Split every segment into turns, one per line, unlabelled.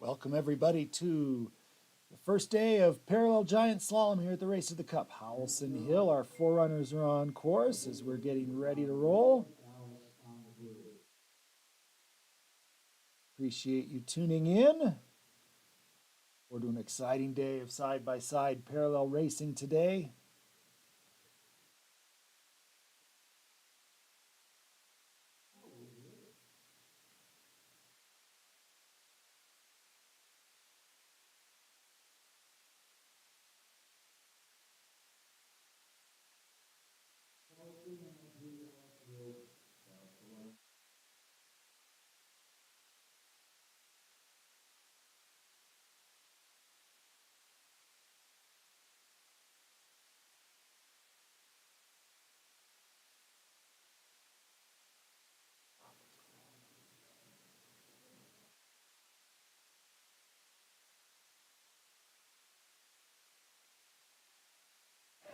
Welcome everybody to the first day of Parallel Giant Slalom here at the Race of the Cup. Howelsen Hill, our forerunners are on course as we're getting ready to roll. Appreciate you tuning in. We're doing an exciting day of side-by-side parallel racing today.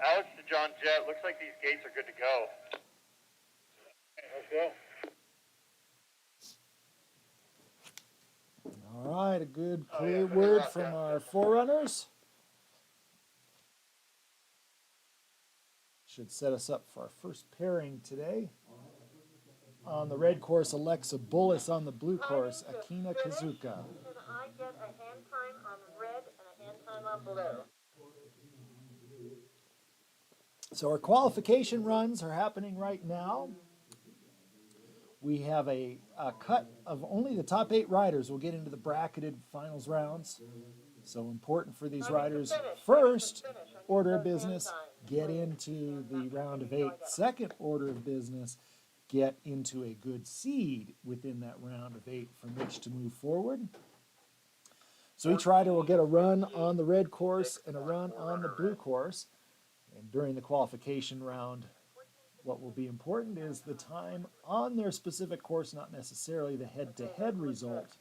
Alex to John Jett. Looks like these gates are good to go. Okay, let's go.
All right, a good clear word from our forerunners. Should set us up for our first pairing today. On the red course, Alexa Bullis. On the blue course, Akina Kazuka.
Can I get a hand time on red and a hand time on blue?
So our qualification runs are happening right now. We have a cut of only the top 8 riders will get into the bracketed finals rounds. So important for these riders. First order of business, get into the round of 8. Second order of business, get into a good seed within that round of 8 from which to move forward. So each rider will get a run on the red course and a run on the blue course. And during the qualification round, what will be important is the time on their specific course, not necessarily the head-to-head result.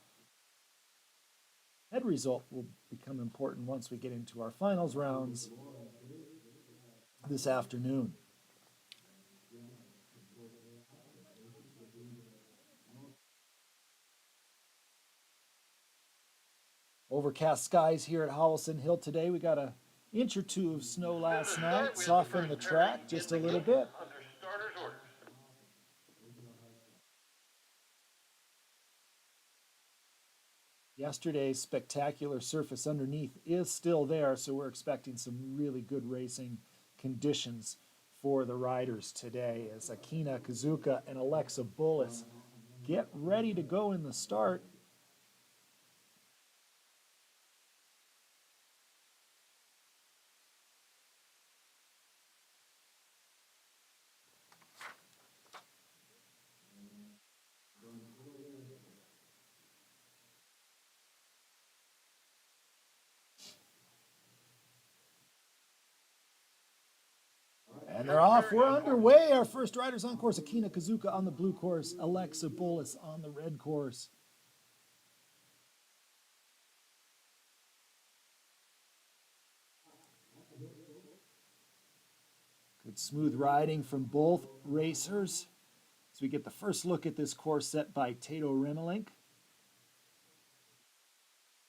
Head result will become important once we get into our finals rounds this afternoon. Overcast skies here at Howelsen Hill today. We got an inch or 2 of snow last night, softened the track just a little bit. Yesterday's spectacular surface underneath is still there, so we're expecting some really good racing conditions for the riders today as Akina Kazuka and Alexa Bullis get ready to go in the start. And they're off. We're underway. Our first riders on course, Akina Kazuka on the blue course, Alexa Bullis on the red course. Good smooth riding from both racers. As we get the first look at this course set by Tato Remelink.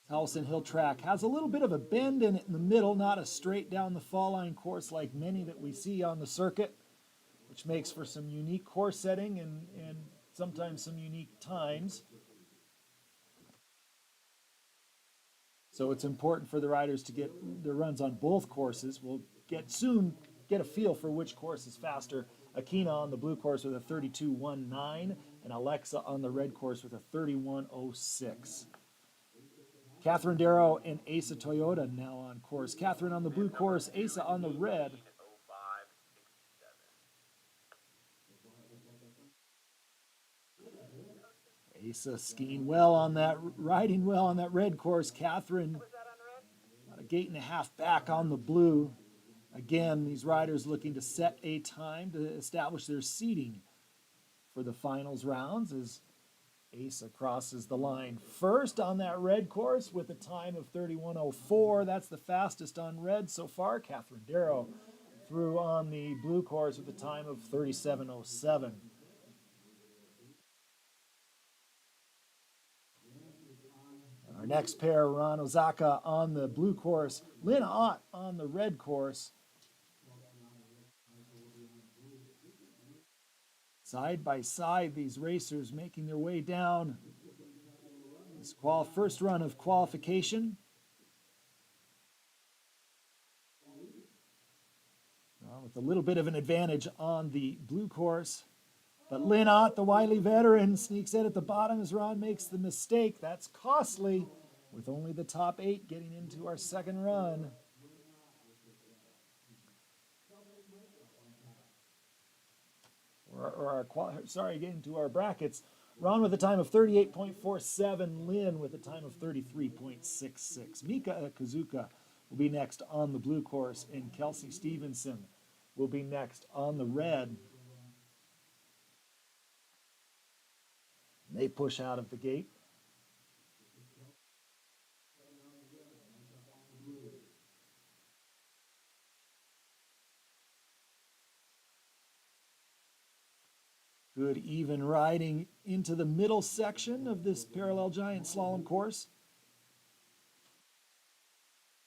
Howelsen Hill track has a little bit of a bend in it in the middle, not a straight down the fall line course like many that we see on the circuit, which makes for some unique course setting and sometimes some unique times. So it's important for the riders to get their runs on both courses. We'll soon get a feel for which course is faster. Akina on the blue course with a 32.19 and Alexa on the red course with a 31.06. Catherine Darrow and Asa Toyota now on course. Catherine on the blue course, Asa on the red. Asa skiing well on that, riding well on that red course. Catherine about a gate and a half back on the blue. Again, these riders looking to set a time to establish their seeding for the finals rounds as Asa crosses the line first on that red course with a time of 31.04. That's the fastest on red so far. Catherine Darrow through on the blue course with a time of 37.07. Our next pair, Ron Ozaka on the blue course, Lynn Ott on the red course. Side by side, these racers making their way down this first run of qualification. With a little bit of an advantage on the blue course. But Lynn Ott, the wily veteran, sneaks in at the bottom as Ron makes the mistake. That's costly, with only the top 8 getting into our second run. Getting to our brackets. Ron with a time of 38.47, Lynn with a time of 33.66. Mika Kazuka will be next on the blue course, and Kelsey Stevenson will be next on the red. They push out of the gate. Good even riding into the middle section of this parallel giant slalom course.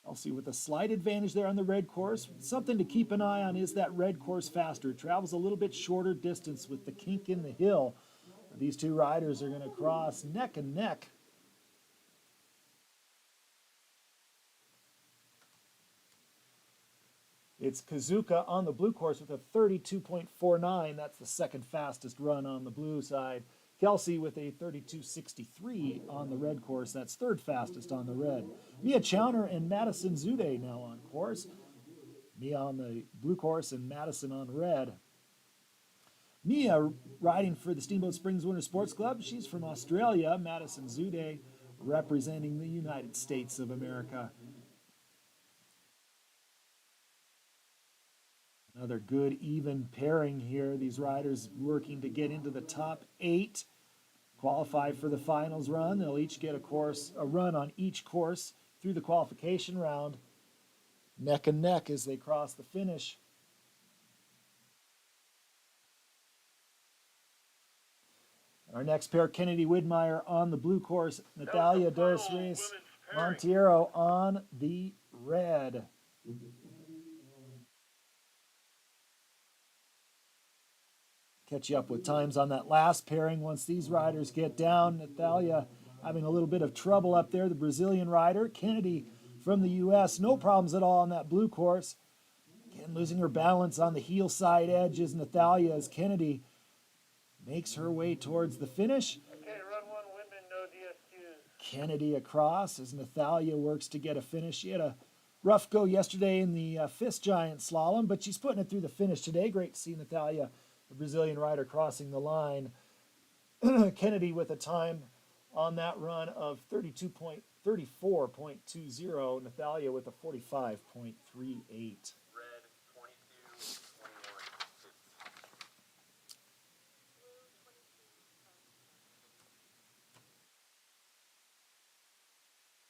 Kelsey with a slight advantage there on the red course. Something to keep an eye on is that red course faster. It travels a little bit shorter distance with the kink in the hill. These two riders are going to cross neck and neck. It's Kazuka on the blue course with a 32.49. That's the second fastest run on the blue side. Kelsey with a 32.63 on the red course. That's third fastest on the red. Mia Chowner and Madison Zude now on course. Mia on the blue course and Madison on red. Mia riding for the Steamboat Springs Winter Sports Club. She's from Australia. Madison Zude representing the United States of America. Another good even pairing here. These riders working to get into the top 8, qualify for the finals run. They'll each get a run on each course through the qualification round. Neck and neck as they cross the finish. Our next pair, Kennedy Widmeyer on the blue course, Natalia Dos Reis Monteiro on the red. Catch you up with times on that last pairing once these riders get down. Natalia having a little bit of trouble up there, the Brazilian rider. Kennedy from the U.S., no problems at all on that blue course. Again, losing her balance on the heel side edge is Natalia as Kennedy makes her way towards the finish.
Okay, run 1, women, no DSQs.
Kennedy across as Natalia works to get a finish. She had a rough go yesterday in the fist giant slalom, but she's putting it through the finish today. Great to see Natalia, the Brazilian rider, crossing the line. Kennedy with a time on that run of 34.20. Natalia with a 45.38.
Red 22, 21.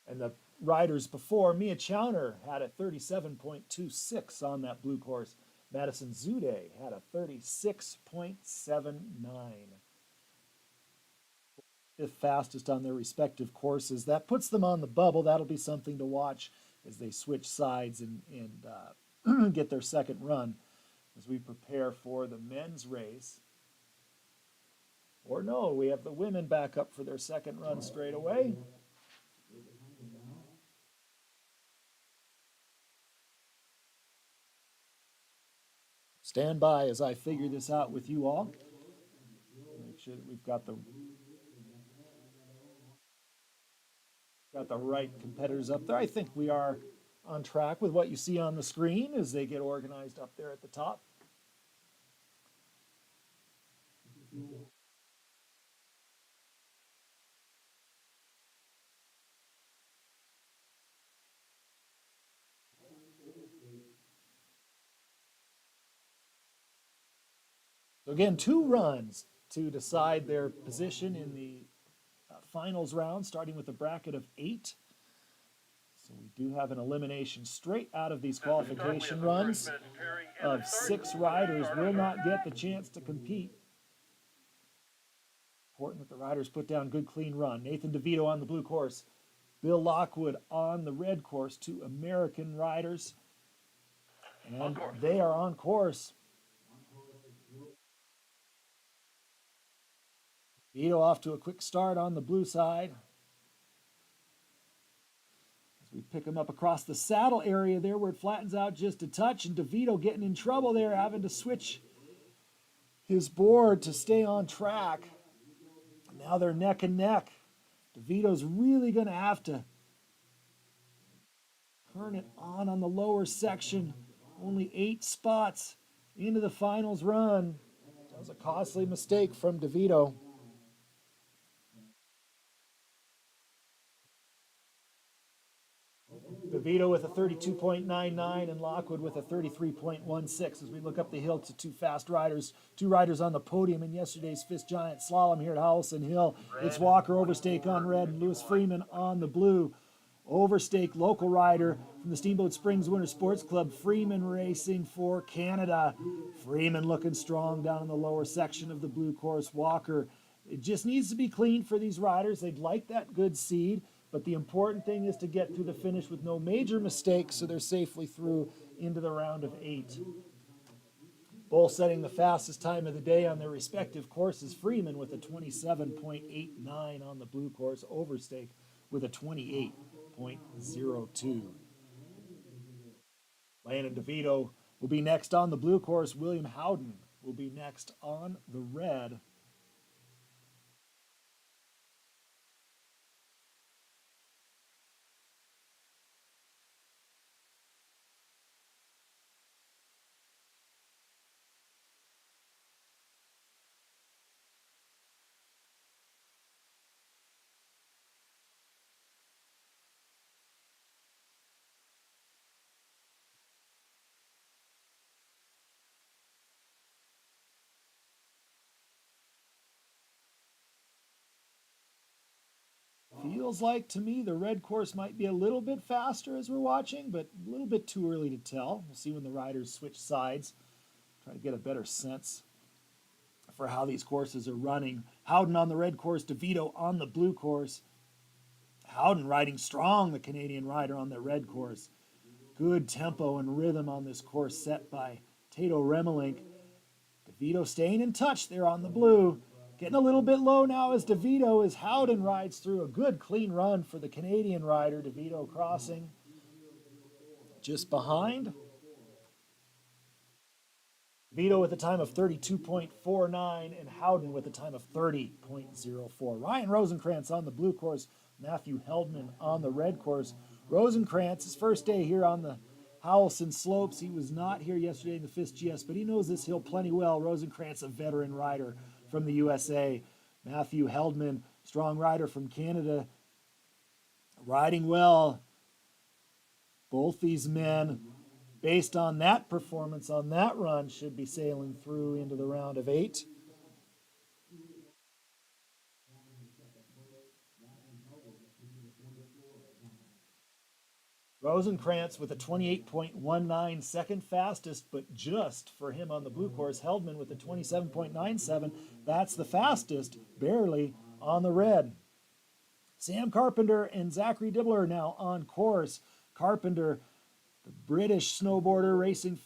And the riders before, Mia Chowner had a 37.26 on that blue course. Madison Zude had a 36.79. Fifth fastest on their respective courses. That puts them on the bubble. That'll be something to watch as they switch sides and get their second run as we prepare for the men's race. Or no, we have the women back up for their second run straight away. Stand by as I figure this out with you all. Make sure that we've got the right competitors up there. I think we are on track with what you see on the screen as they get organized up there at the top. So again, 2 runs to decide their position in the finals round, starting with a bracket of 8. So we do have an elimination straight out of these qualification runs of 6 riders will not get the chance to compete. Important that the riders put down good, clean run. Nathan DeVito on the blue course. Bill Lockwood on the red course, two American riders. And they are on course. Vito off to a quick start on the blue side. As we pick him up across the saddle area there where it flattens out just a touch, and DeVito getting in trouble there, having to switch his board to stay on track. Now they're neck and neck. DeVito's really going to have to turn it on the lower section. Only 8 spots into the finals run. That was a costly mistake from DeVito. DeVito with a 32.99 and Lockwood with a 33.16 as we look up the hill to two fast riders, two riders on the podium in yesterday's Fist Giant Slalom here at Howelsen Hill. It's Walker Overstake on red and Lewis Freeman on the blue. Overstake, local rider from the Steamboat Springs Winter Sports Club. Freeman racing for Canada. Freeman looking strong down in the lower section of the blue course. Walker, it just needs to be clean for these riders. They'd like that good seed, but the important thing is to get through the finish with no major mistakes so they're safely through into the round of 8. Both setting the fastest time of the day on their respective courses. Freeman with a 27.89 on the blue course. Overstake with a 28.02. Landon DeVito will be next on the blue course. William Howden will be next on the red. Feels like to me the red course might be a little bit faster as we're watching, but a little bit too early to tell. We'll see when the riders switch sides. Try to get a better sense for how these courses are running. Howden on the red course, DeVito on the blue course. Howden riding strong, the Canadian rider on the red course. Good tempo and rhythm on this course set by Tato Remelink. DeVito staying in touch there on the blue. Getting a little bit low now as DeVito as Howden rides through a good clean run for the Canadian rider. DeVito crossing just behind. DeVito with a time of 32.49 and Howden with a time of 30.04. Ryan Rosenkrantz on the blue course. Matthew Heldman on the red course. Rosenkrantz, his first day here on the Howelsen slopes. He was not here yesterday in the Fist GS, but he knows this hill plenty well. Rosenkrantz, a veteran rider from the USA. Matthew Heldman, strong rider from Canada, riding well. Both these men, based on that performance on that run, should be sailing through into the round of 8. Rosenkrantz with a 28.19, second fastest, but just for him on the blue course. Heldman with a 27.97. That's the fastest, barely, on the red. Sam Carpenter and Zachary Dibbler now on course. Carpenter, the British snowboarder racing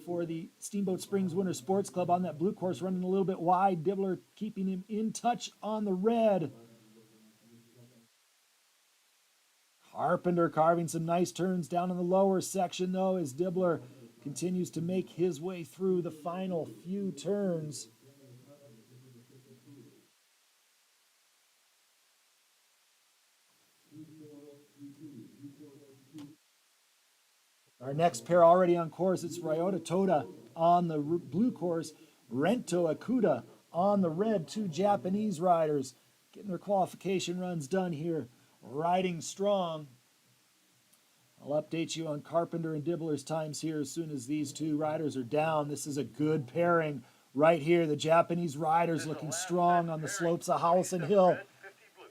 for the Steamboat Springs Winter Sports Club on that blue course, running a little bit wide. Dibbler keeping him in touch on the red. Carpenter carving some nice turns down in the lower section, though, as Dibbler continues to make his way through the final few turns. Our next pair already on course, it's Ryota Toda on the blue course, Rento Akuda on the red. Two Japanese riders getting their qualification runs done here, riding strong. I'll update you on Carpenter and Dibbler's times here as soon as these two riders are down. This is a good pairing right here. The Japanese riders looking strong on the slopes of Howelsen Hill.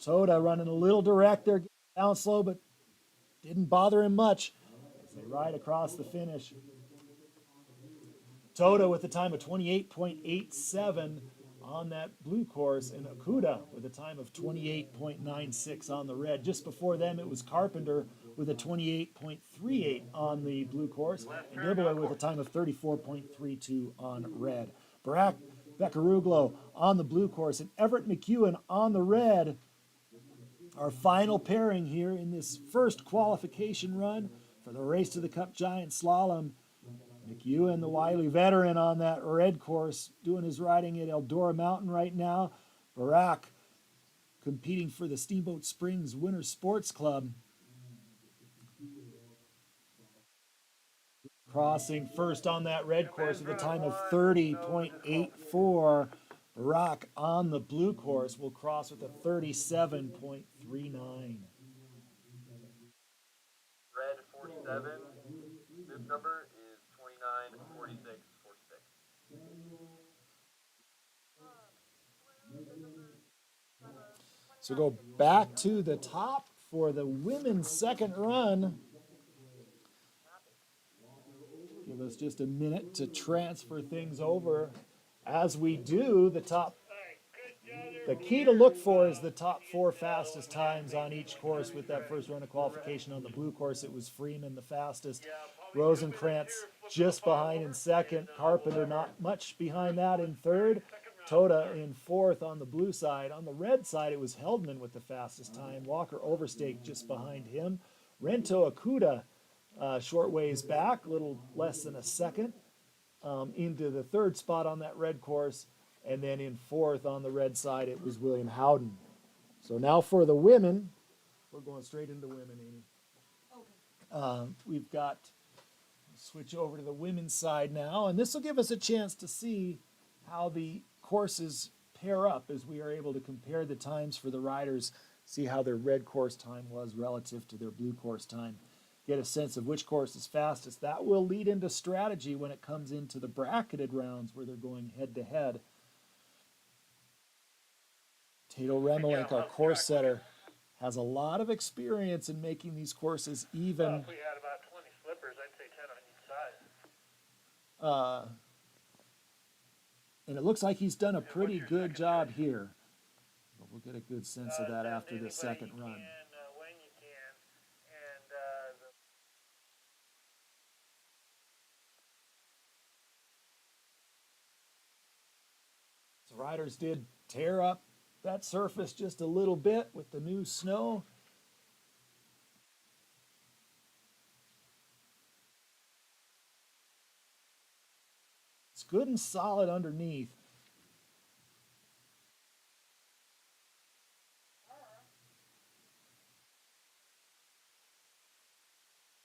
Toda running a little direct there, down slow, but didn't bother him much as they ride across the finish. Toda with a time of 28.87 on that blue course, and Okuda with a time of 28.96 on the red. Just before them, it was Carpenter with a 28.38 on the blue course, and Nibbler with a time of 34.32 on red. Barak Bekaruglo on the blue course, and Everett McEwen on the red. Our final pairing here in this first qualification run for the Race to the Cup Giant Slalom. McEwen, the wily veteran on that red course, doing his riding at Eldora Mountain right now. Barak competing for the Steamboat Springs Winter Sports Club. Crossing first on that red course with a time of 30.84. Barak on the blue course will cross with a 37.39.
Red 47. Bib number is 294646.
So go back to the top for the women's second run. Give us just a minute to transfer things over. As we do, the key to look for is the top four fastest times on each course with that first run of qualification. On the blue course, it was Freeman the fastest. Rosenkrantz just behind in second. Carpenter not much behind that in third. Toda in fourth on the blue side. On the red side, it was Heldman with the fastest time. Walker Overstake just behind him. Rento Akuda short ways back, a little less than a second, into the third spot on that red course. And then in fourth on the red side, it was William Howden. So now for the women, we're going straight into women, Amy. We've got, switch over to the women's side now, and this will give us a chance to see how the courses pair up as we are able to compare the times for the riders, see how their red course time was relative to their blue course time. Get a sense of which course is fastest. That will lead into strategy when it comes into the bracketed rounds where they're going head to head. Tato Remelenk, our course setter, has a lot of experience in making these courses even.
Well, if we had about 20 slippers, I'd say 10 on each side.
And it looks like he's done a pretty good job here. But we'll get a good sense of that after the second run.
When you can. And
the riders did tear up that surface just a little bit with the new snow. It's good and solid underneath.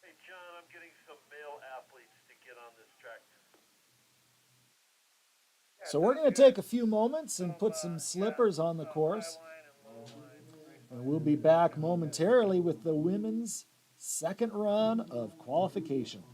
hey, John, I'm getting some male athletes to get on this track.
So we're going to take a few moments and put some slippers on the course. And we'll be back momentarily with the women's second run of qualification.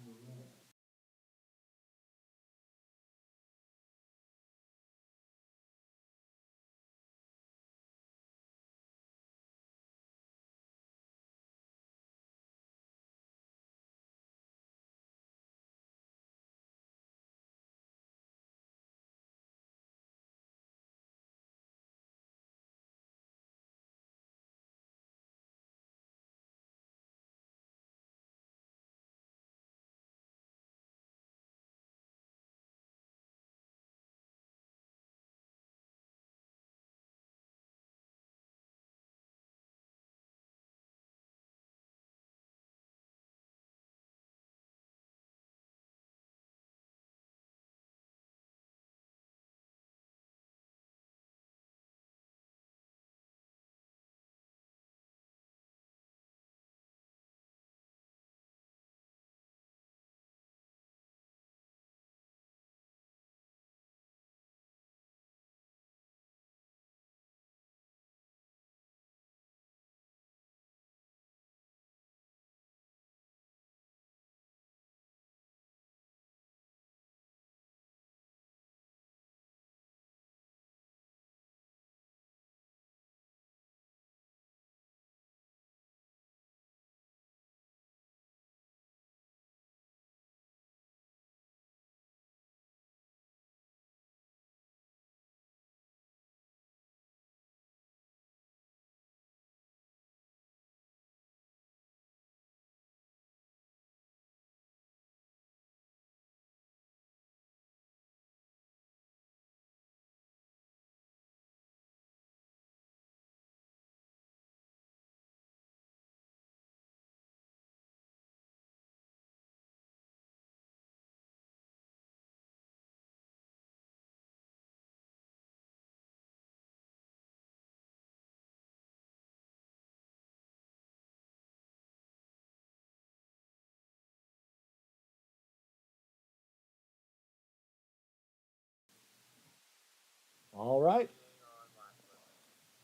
All right.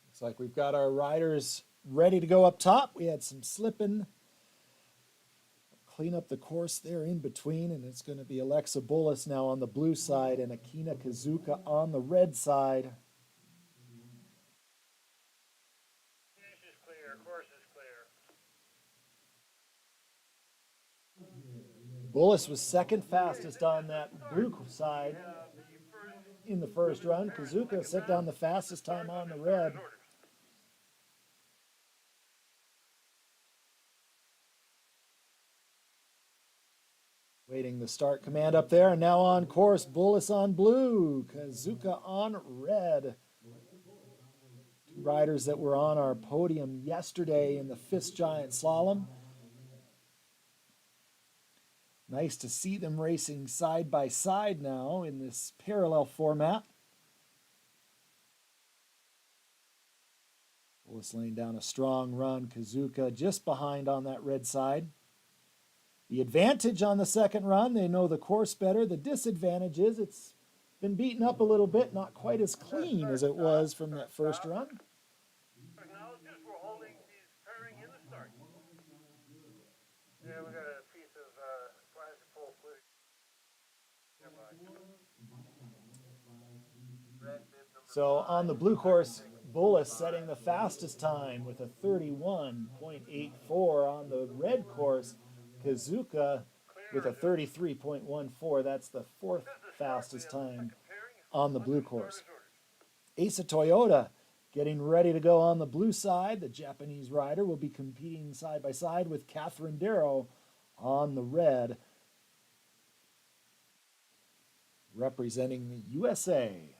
Looks like we've got our riders ready to go up top. We had some slipping. Clean up the course there in between, and it's going to be Alexa Bullis now on the blue side and Akina Kazuka on the red side.
Finish is clear, course is clear.
Bullis was second fastest on that blue side in the first run. Kazuka set down the fastest time on the red. Waiting the start command up there, and now on course, Bullis on blue, Kazuka on red. Two riders that were on our podium yesterday in the Fist Giant Slalom. Nice to see them racing side by side now in this parallel format. Bullis laying down a strong run, Kazuka just behind on that red side. The advantage on the second run, they know the course better. The disadvantage is it's been beaten up a little bit, not quite as clean as it was from that first run.
Acknowledges we're holding these pairing in the start. Yeah, we got a piece of flash full footage.
So on the blue course, Bullis setting the fastest time with a 31.84. On the red course, Kazuka with a 33.14. That's the fourth fastest time on the blue course. Asa Toyota getting ready to go on the blue side. The Japanese rider will be competing side by side with Catherine Darrow on the red, representing the USA.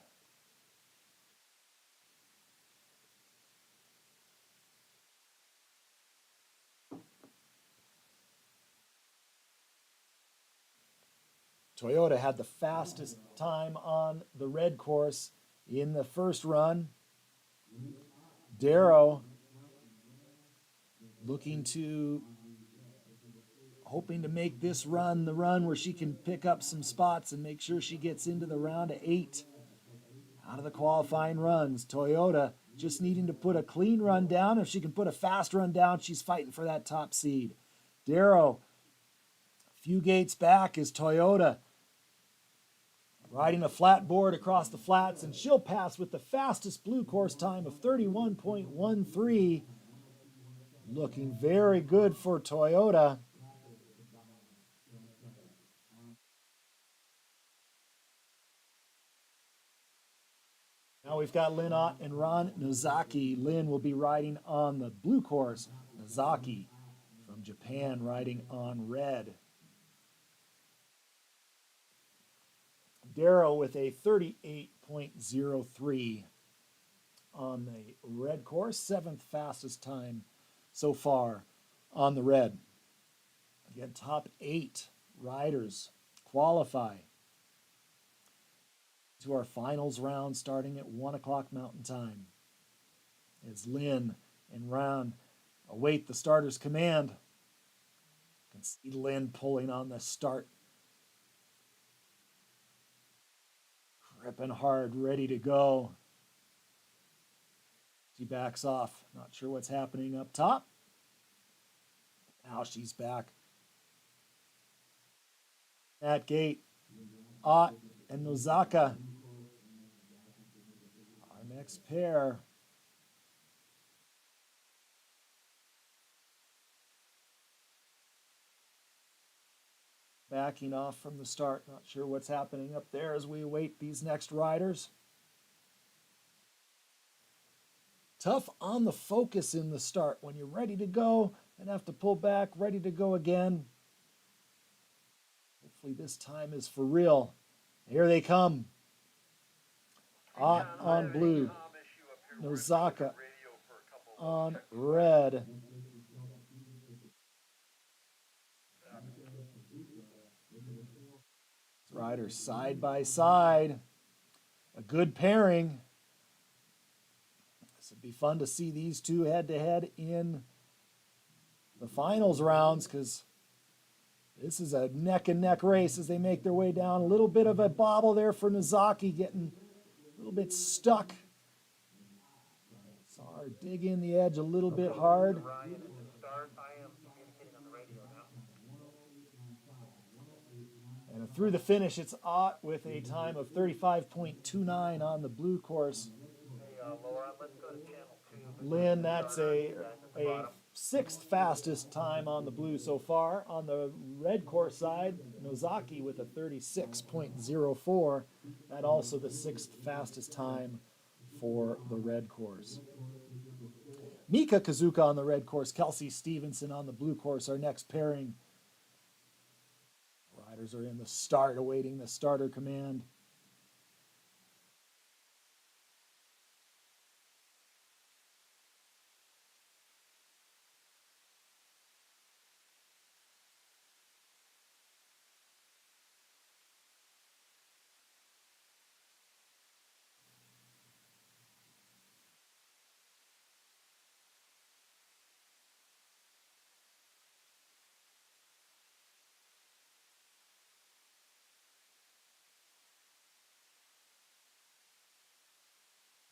Toyota had the fastest time on the red course in the first run. Darrow hoping to make this run the run where she can pick up some spots and make sure she gets into the round of 8 out of the qualifying runs. Toyota just needing to put a clean run down. If she can put a fast run down, she's fighting for that top seed. Darrow, a few gates back is Toyota, riding a flat board across the flats, and she'll pass with the fastest blue course time of 31.13. Looking very good for Toyota. Now we've got Lynn Ott and Ron Nozaki. Lynn will be riding on the blue course. Nozaki from Japan riding on red. Darrow with a 38.03 on the red course, seventh fastest time so far on the red. Again, top 8 riders qualify to our finals round starting at 1 o'clock Mountain Time. As Lynn and Ron await the starter's command. You can see Lynn pulling on the start. Gripping hard, ready to go. She backs off. Not sure what's happening up top. Now she's back. At gate, Ott and Nozaka. Our next pair. Backing off from the start. Not sure what's happening up there as we await these next riders. Tough on the focus in the start. When you're ready to go and have to pull back, ready to go again. Hopefully this time is for real. Here they come. Ott on blue. Nozaka on red. Riders side by side. A good pairing. This would be fun to see these two head to head in the finals rounds, because this is a neck and neck race as they make their way down. A little bit of a bobble there for Nozaki, getting A little bit stuck. Saw her dig in the edge a little bit hard.
Ryan at the start. I am communicating on the radio now.
And through the finish, it's Ott with a time of 35.29 on the blue course.
Hey, Laura, let's go to channel 2.
Lynn, that's a sixth fastest time on the blue so far. On the red course side, Nozaki with a 36.04. That also the sixth fastest time for the red course. Mika Kazuka on the red course, Kelsey Stevenson on the blue course, our next pairing. Riders are in the start, awaiting the starter command.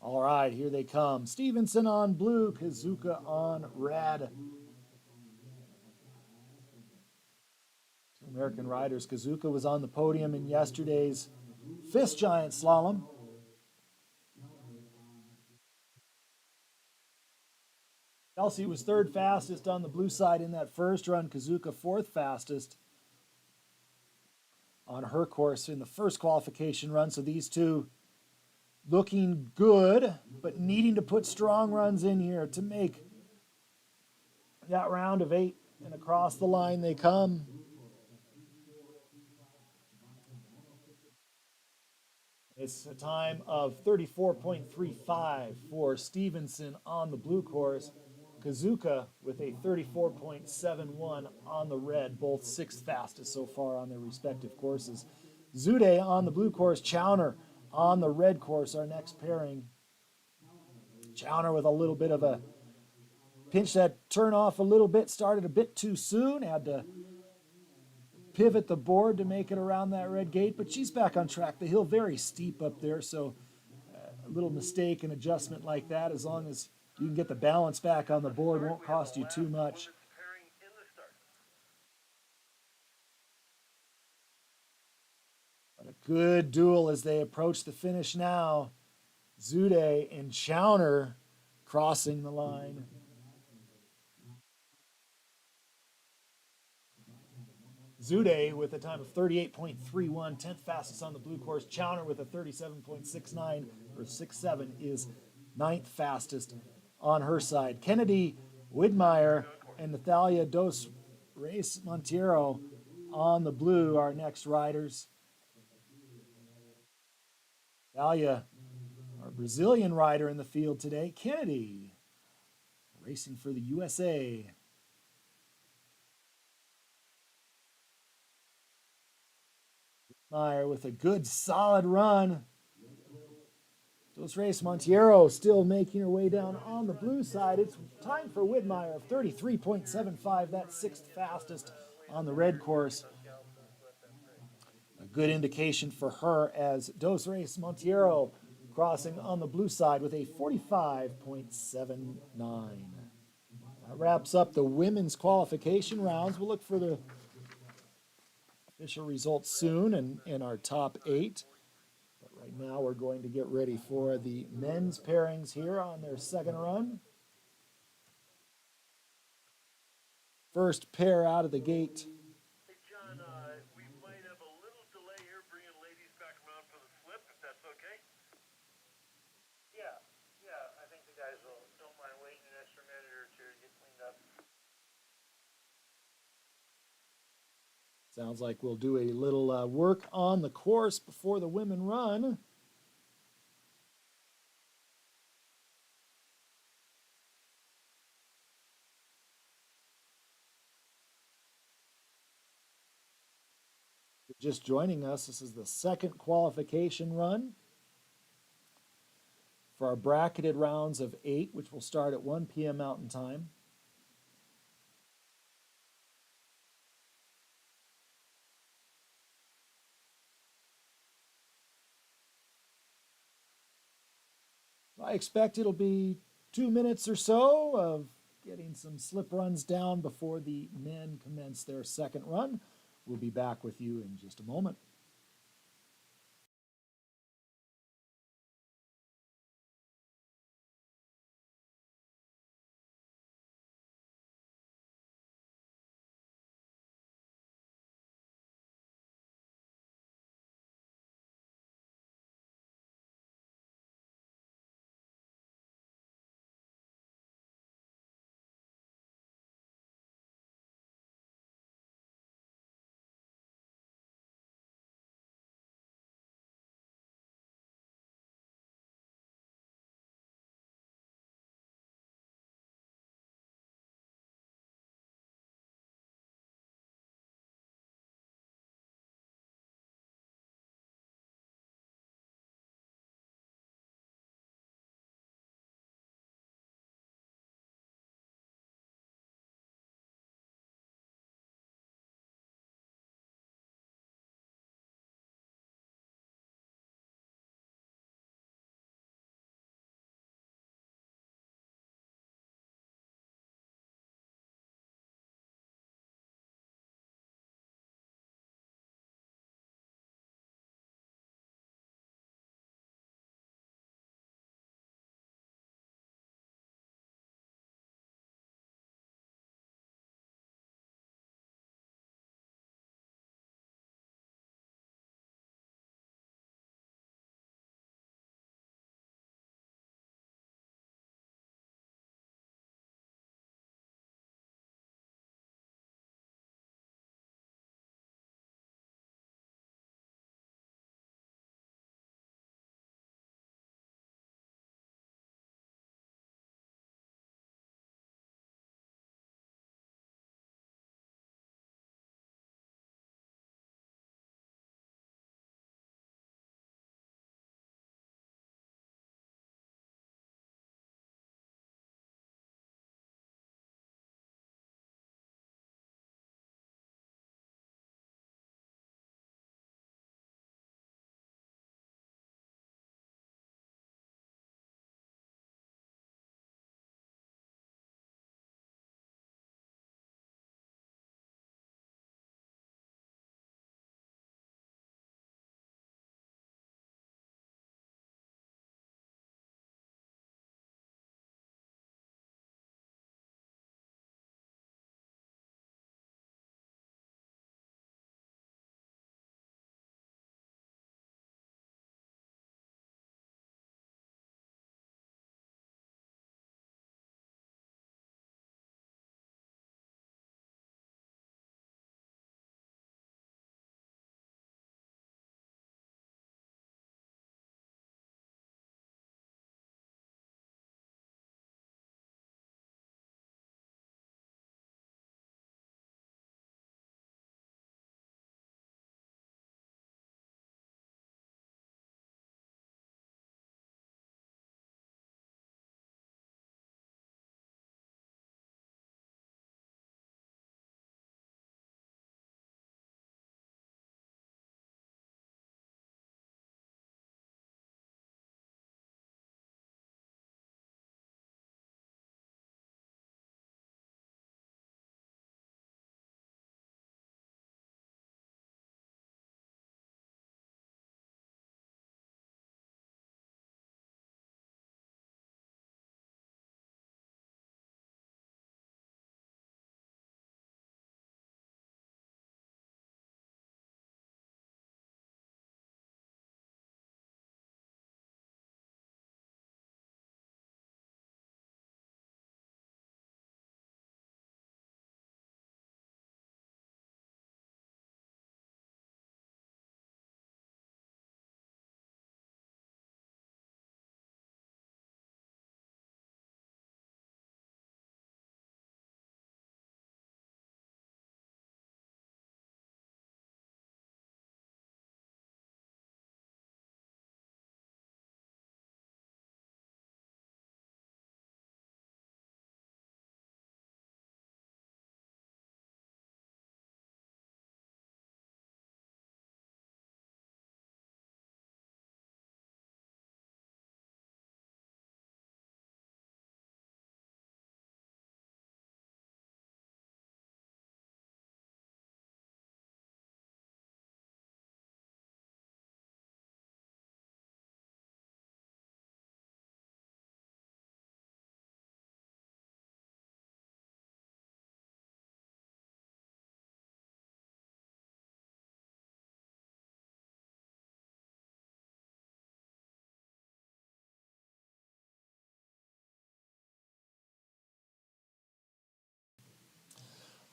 All right, here they come. Stevenson on blue, Kazuka on red. Two American riders. Kazuka was on the podium in yesterday's Fist Giant Slalom. Kelsey was third fastest on the blue side in that first run. Kazuka fourth fastest on her course in the first qualification run. So these two looking good, but needing to put strong runs in here to make that round of 8, and across the line they come. It's a time of 34.35 for Stevenson on the blue course. Kazuka with a 34.71 on the red, both sixth fastest so far on their respective courses. Zude on the blue course, Chowner on the red course, our next pairing. Chowner with a little bit of a pinch that turn off a little bit, started a bit too soon, had to pivot the board to make it around that red gate, but she's back on track. The hill very steep up there, so a little mistake and adjustment like that, as long as you can get the balance back on the board, won't cost you too much.
Pairing in the start.
But a good duel as they approach the finish now. Zude and Chowner crossing the line. Zude with a time of 38.31, 10th fastest on the blue course. Chowner with a 37.69 or 67 is 9th fastest on her side. Kennedy Widmeyer and Natalia Dos Reis Monteiro on the blue, our next riders. Natalia, our Brazilian rider in the field today. Kennedy racing for the USA. Meyer with a good solid run. Dos Reis Monteiro still making her way down on the blue side. It's time for Widmeyer of 33.75. That's sixth fastest on the red course. A good indication for her as Dos Reis Monteiro crossing on the blue side with a 45.79. That wraps up the women's qualification rounds. We'll look for the official results soon and in our top 8. But right now we're going to get ready for the men's pairings here on their second run. First pair out of the gate.
Hey, John, we might have a little delay here bringing ladies back around for the slip, if that's okay.
Yeah, I think the guys don't mind waiting an extra minute or two to get cleaned up.
Sounds like we'll do a little work on the course before the women run. If you're just joining us, this is the second qualification run for our bracketed rounds of 8, which will start at 1 p.m. Mountain Time. I expect it'll be 2 minutes or so of getting some slip runs down before the men commence their second run. We'll be back with you in just a moment.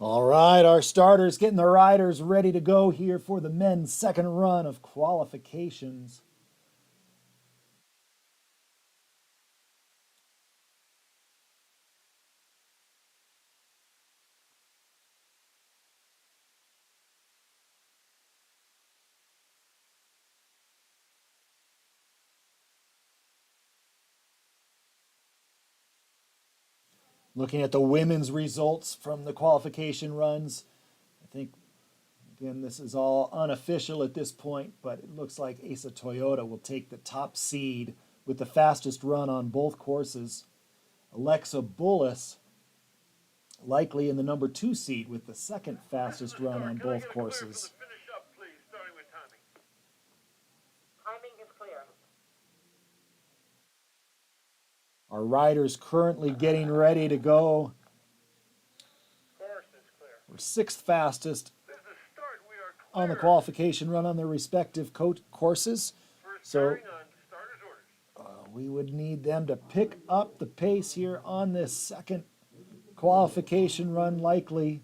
All right, our starters getting the riders ready to go here for the men's second run of qualifications. Looking at the women's results from the qualification runs, I think, again, this is all unofficial at this point, but it looks like Asa Toyota will take the top seed with the fastest run on both courses. Alexa Bullis likely in the number 2 seed with the second fastest run on both courses.
Finish up, please, starting with timing.
Timing is clear.
Our riders currently getting ready to go.
Course is clear.
We're 6th fastest
There's a start. We are clear.
on the qualification run on their respective courses.
First
So
pairing on starters orders.
we would need them to pick up the pace here on this second qualification run likely.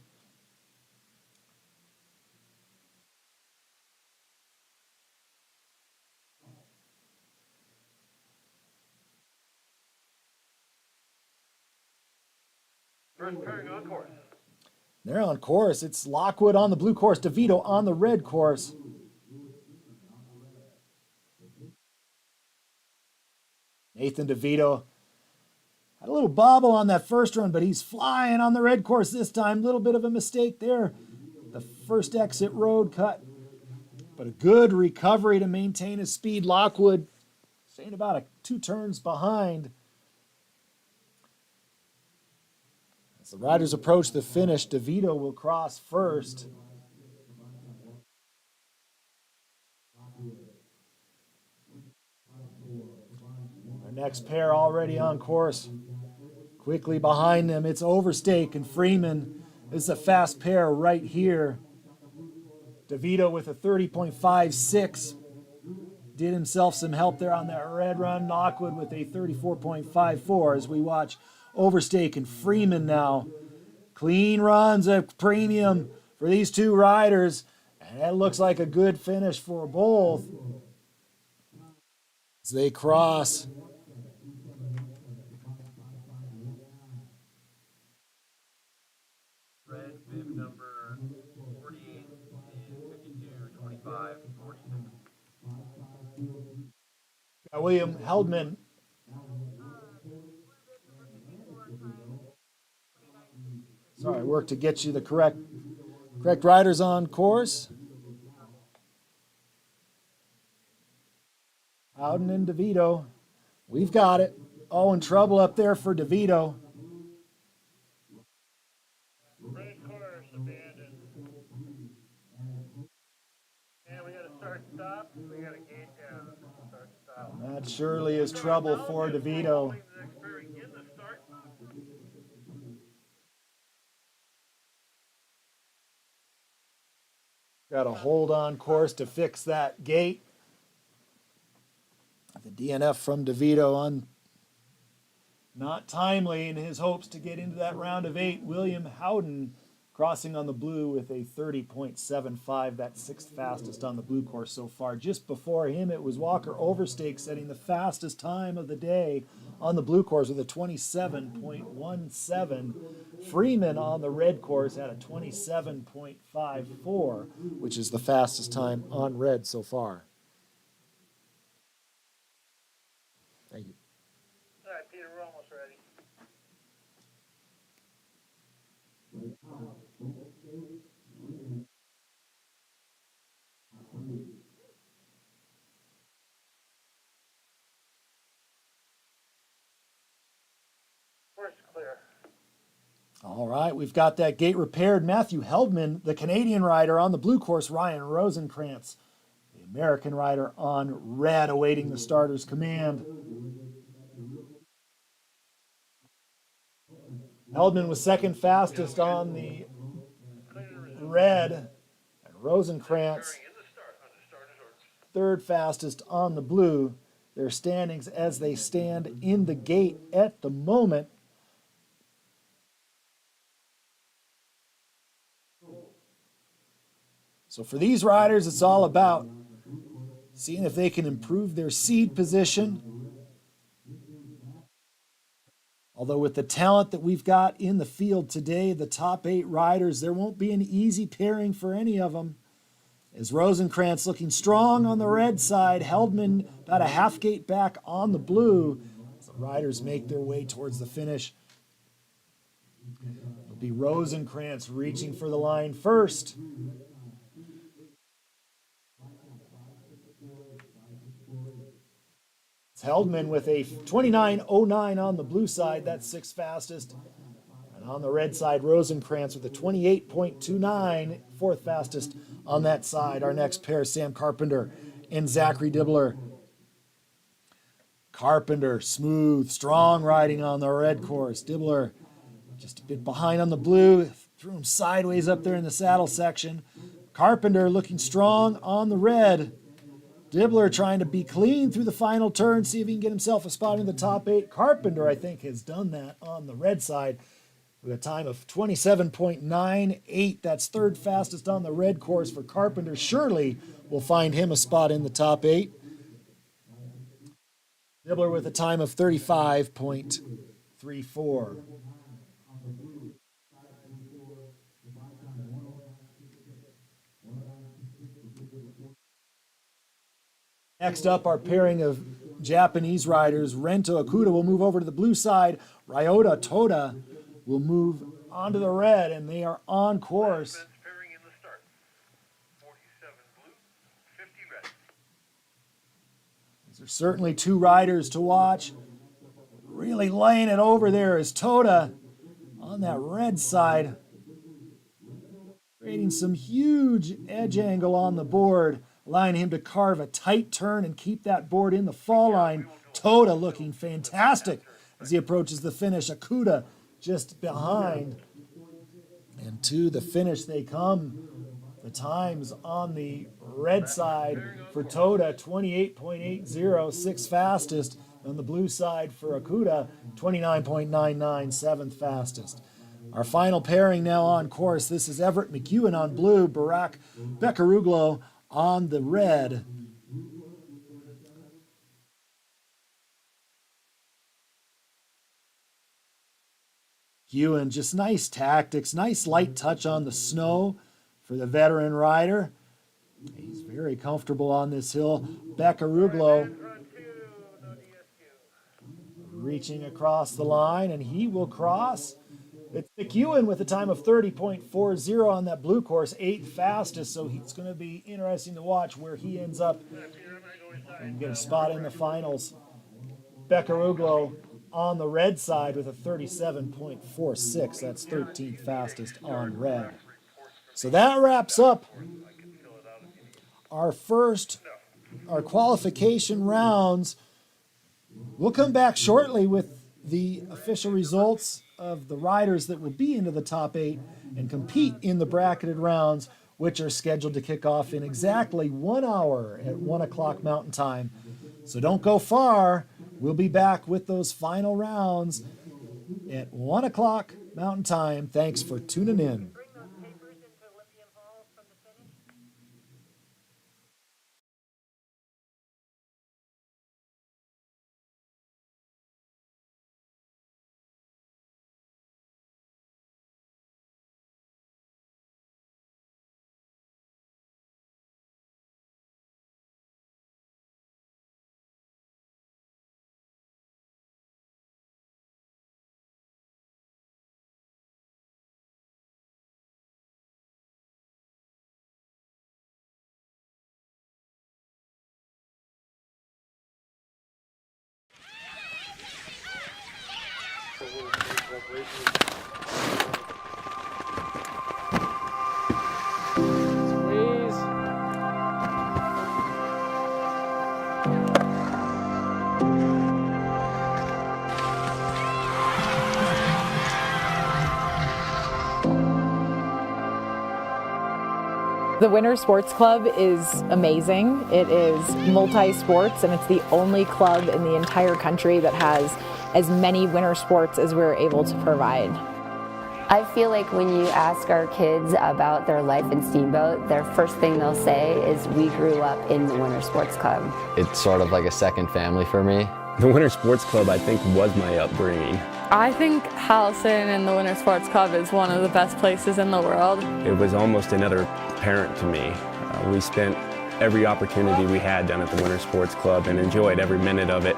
First pairing on course.
They're on course. It's Lockwood on the blue course, DeVito on the red course. Nathan DeVito had a little bobble on that first run, but he's flying on the red course this time. Little bit of a mistake there. The first exit road cut, but a good recovery to maintain his speed. Lockwood staying about 2 turns behind. As the riders approach the finish, DeVito will cross first. Our next pair already on course. Quickly behind them, it's Overstake and Freeman. This is a fast pair right here. DeVito with a 30.56. Did himself some help there on that red run. Lockwood with a 34.54 as we watch Overstake and Freeman now. Clean runs, a premium for these two riders. And that looks like a good finish for both. As they cross.
Red bib number 48 and 52, 25, 46.
Got William Heldman. Sorry, I worked to get you the correct riders on course. Howden and DeVito. We've got it. Oh, in trouble up there for DeVito.
Red course abandoned. And we got a start stop. We got a gate down. Start stop.
That surely is trouble for DeVito.
The next pairing in the start.
Got to hold on course to fix that gate. The DNF from DeVito on not timely in his hopes to get into that round of 8. William Howden crossing on the blue with a 30.75. That's 6th fastest on the blue course so far. Just before him, it was Walker Overstake setting the fastest time of the day on the blue course with a 27.17. Freeman on the red course had a 27.54, which is the fastest time on red so far. Thank you.
All right, Peter, we're almost ready. Course clear.
All right, we've got that gate repaired. Matthew Heldman, the Canadian rider on the blue course, Ryan Rosenkrantz, the American rider on red, awaiting the starter's command. Heldman was second fastest on the red, and Rosenkrantz
Pairing in the start on the starters orders.
third fastest on the blue. Their standings as they stand in the gate at the moment. So for these riders, it's all about seeing if they can improve their seed position. Although with the talent that we've got in the field today, the top 8 riders, there won't be an easy pairing for any of them. As Rosenkrantz looking strong on the red side, Heldman about a half gate back on the blue. As the riders make their way towards the finish. It'll be Rosenkrantz reaching for the line first. It's Heldman with a 29.09 on the blue side. That's 6th fastest. And on the red side, Rosenkrantz with a 28.29, 4th fastest on that side. Our next pair, Sam Carpenter and Zachary Dibbler. Carpenter, smooth, strong riding on the red course. Dibbler just a bit behind on the blue. Threw him sideways up there in the saddle section. Carpenter looking strong on the red. Dibbler trying to be clean through the final turn, see if he can get himself a spot in the top 8. Carpenter, I think, has done that on the red side with a time of 27.98. That's 3rd fastest on the red course for Carpenter. Surely will find him a spot in the top 8. Dibbler with a time of 35.34. Next up, our pairing of Japanese riders. Rento Okuda will move over to the blue side. Ryota Toda will move onto the red, and they are on course.
Fence pairing in the start. 47 blue, 50 red.
These are certainly 2 riders to watch. Really laying it over there is Toda on that red side. Creating some huge edge angle on the board, allowing him to carve a tight turn and keep that board in the fall line. Toda looking fantastic as he approaches the finish. Okuda just behind. And to the finish they come. The times on the red side for Toda, 28.80, 6th fastest. On the blue side for Okuda, 29.99, 7th fastest. Our final pairing now on course. This is Everett McEwen on blue, Barak Bekaruglo on the red. Ewan, just nice tactics, nice light touch on the snow for the veteran rider. He's very comfortable on this hill. Bekaruglo reaching across the line, and he will cross. It's McEwen with a time of 30.40 on that blue course, 8th fastest, so it's going to be interesting to watch where he ends up and get a spot in the finals. Bekaruglo on the red side with a 37.46. That's 13th fastest on red. So that wraps up our qualification rounds. We'll come back shortly with the official results of the riders that will be into the top 8 and compete in the bracketed rounds, which are scheduled to kick off in exactly 1 hour at 1 o'clock Mountain Time. So don't go far. We'll be back with those final rounds at 1 o'clock Mountain Time. Thanks for tuning in.
Bring those papers into Olympian Hall from the finish.
The Winter Sports Club is amazing. It is multi-sports, and it's the only club in the entire country that has as many winter sports as we're able to provide.
I feel like when you ask our kids about their life in Steamboat, their first thing they'll say is, we grew up in the Winter Sports Club.
It's sort of like a second family for me.
The Winter Sports Club, I think, was my upbringing.
I think Howelsen and the Winter Sports Club is one of the best places in the world.
It was almost another parent to me. We spent every opportunity we had down at the Winter Sports Club and enjoyed every minute of it.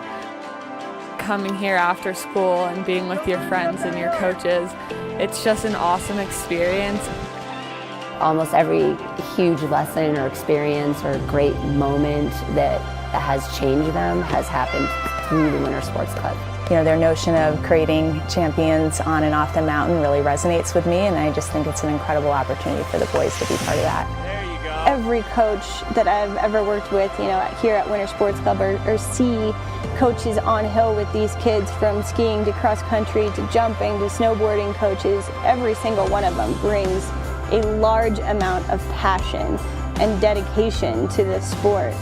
Coming here after school and being with your friends and your coaches, it's just an awesome experience.
Almost every huge lesson or experience or great moment that has changed them has happened through the Winter Sports Club.
You know, their notion of creating champions on and off the mountain really resonates with me, and I just think it's an incredible opportunity for the boys to be part of that.
There you go.
Every coach that I've ever worked with, you know, here at Winter Sports Club or see coaches on hill with these kids, from skiing to cross country to jumping to snowboarding coaches, every single one of them brings a large amount of passion and dedication to this sport.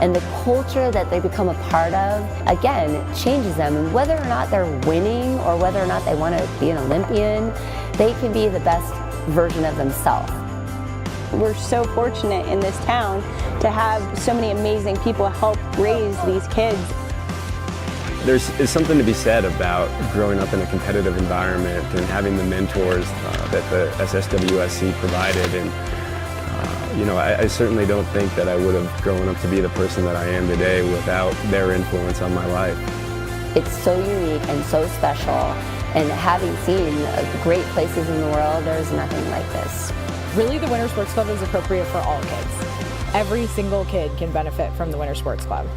And the culture that they become a part of, again, changes them. And whether or not they're winning or whether or not they want to be an Olympian, they can be the best version of themselves.
We're so fortunate in this town to have so many amazing people help raise these kids.
There's something to be said about growing up in a competitive environment and having the mentors that the SSWSC provided. And you know, I certainly don't think that I would have grown up to be the person that I am today without their influence on my life.
It's so unique and so special. And having seen great places in the world, there's nothing like this.
Really, the Winter Sports Club is appropriate for all kids. Every single kid can benefit from the Winter Sports Club.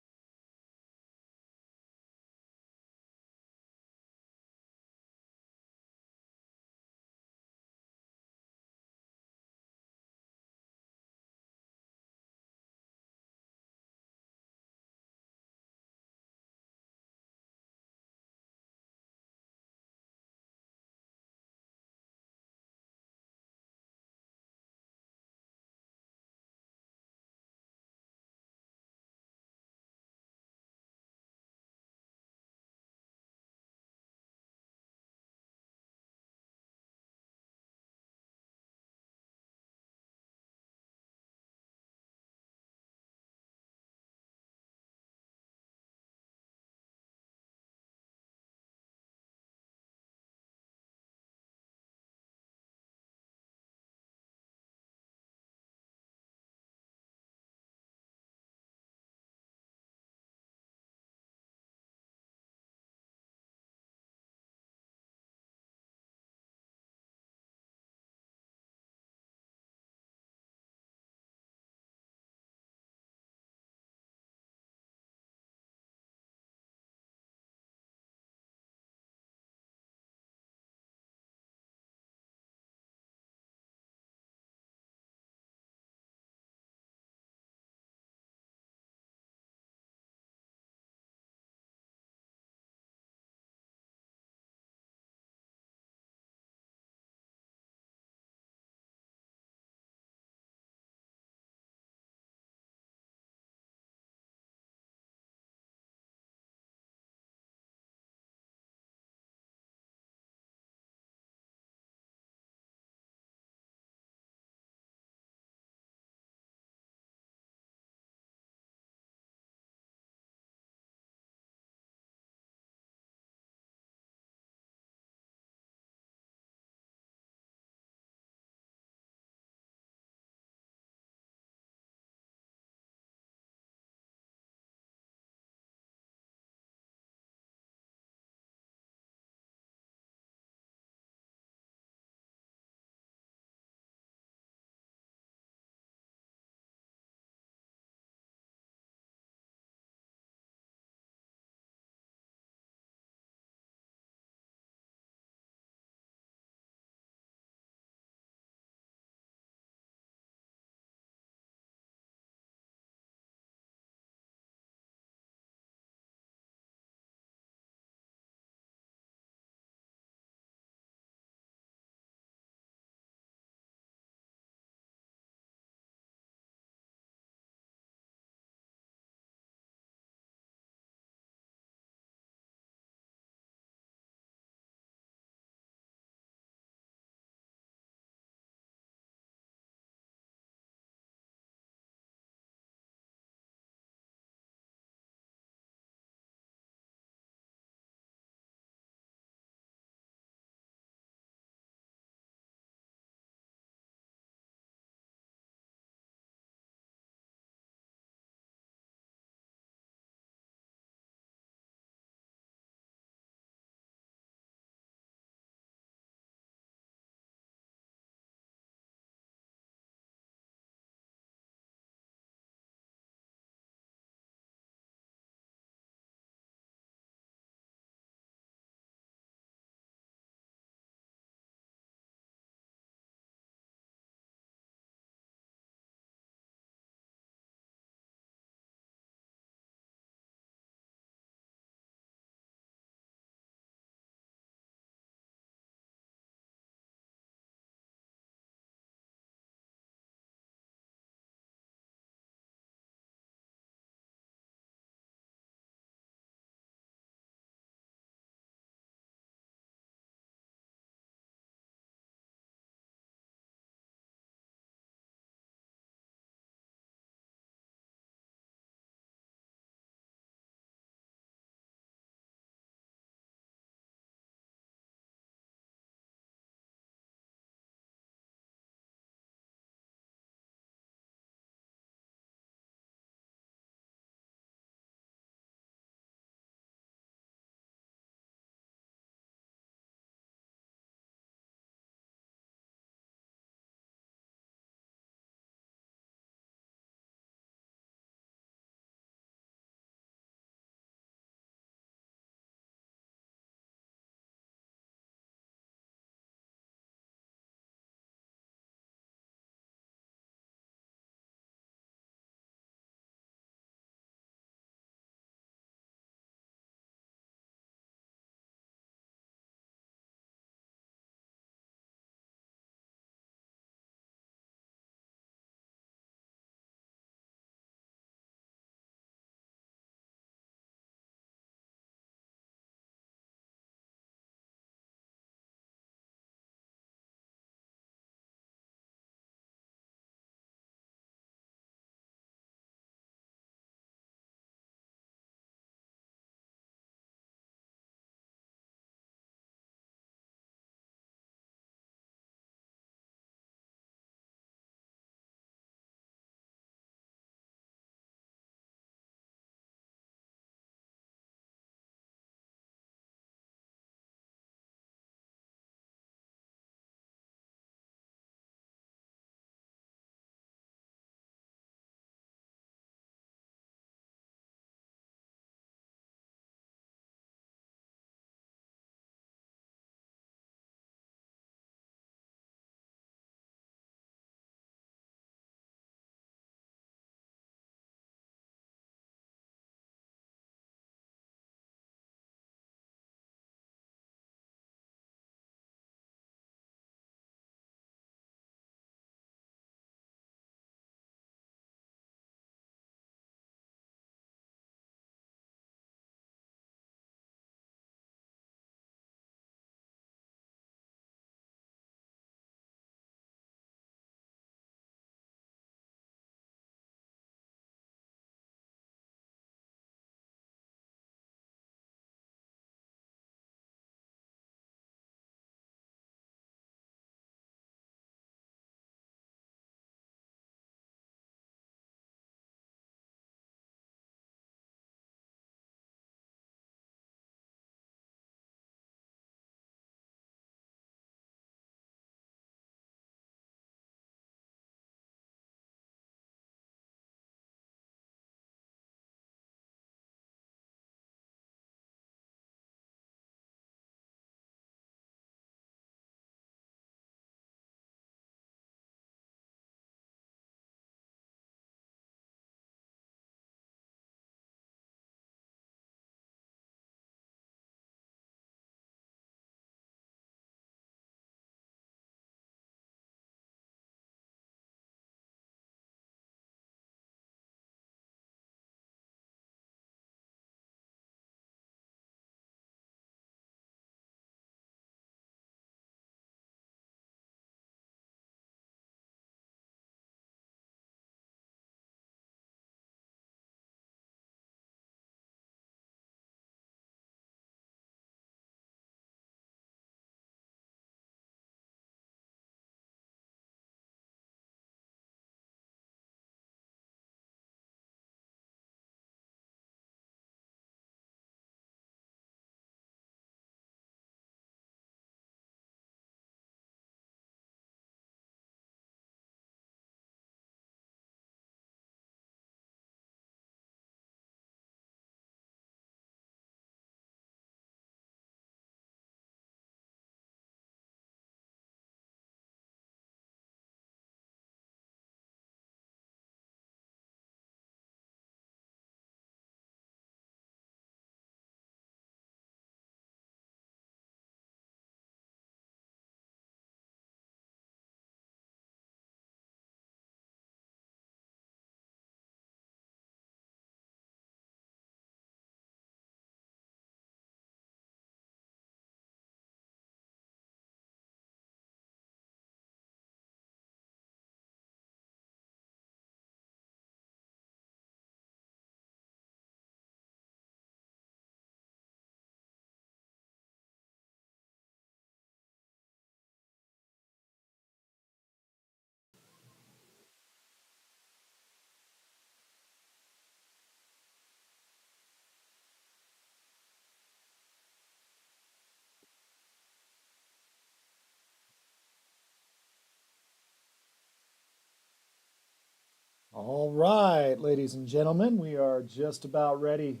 All right, ladies and gentlemen, we are just about ready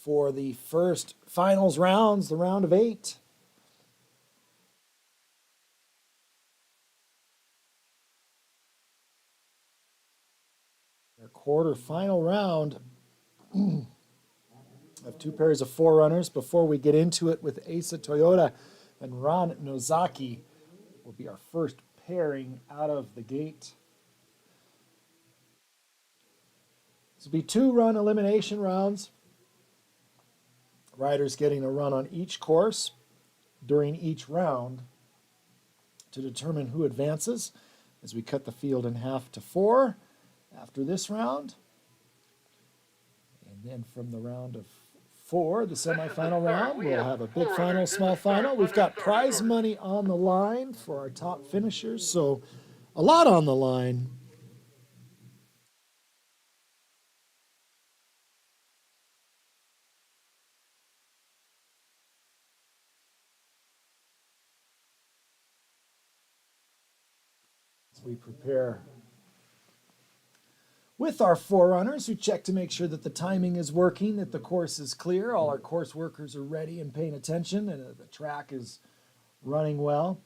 for the first finals rounds, the round of 8. Our quarterfinal round of 2 pairs of forerunners. Before we get into it with Asa Toyota and Ron Nozaki, will be our first pairing out of the gate. This will be 2 run elimination rounds. Riders getting a run on each course during each round to determine who advances as we cut the field in half to 4 after this round. And then from the round of 4, the semifinal round, we'll have a big final, small final. We've got prize money on the line for our top finishers, so a lot on the line. As we prepare with our forerunners, who check to make sure that the timing is working, that the course is clear, all our course workers are ready and paying attention, and the track is running well.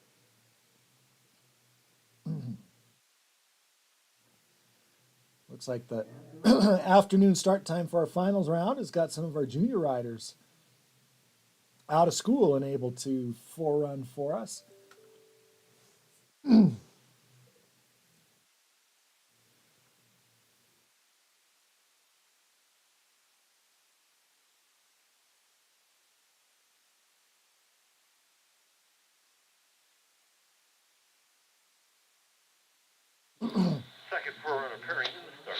Looks like the afternoon start time for our finals round has got some of our junior riders out of school and able to forerun for us.
Second forerunner pairing in the start.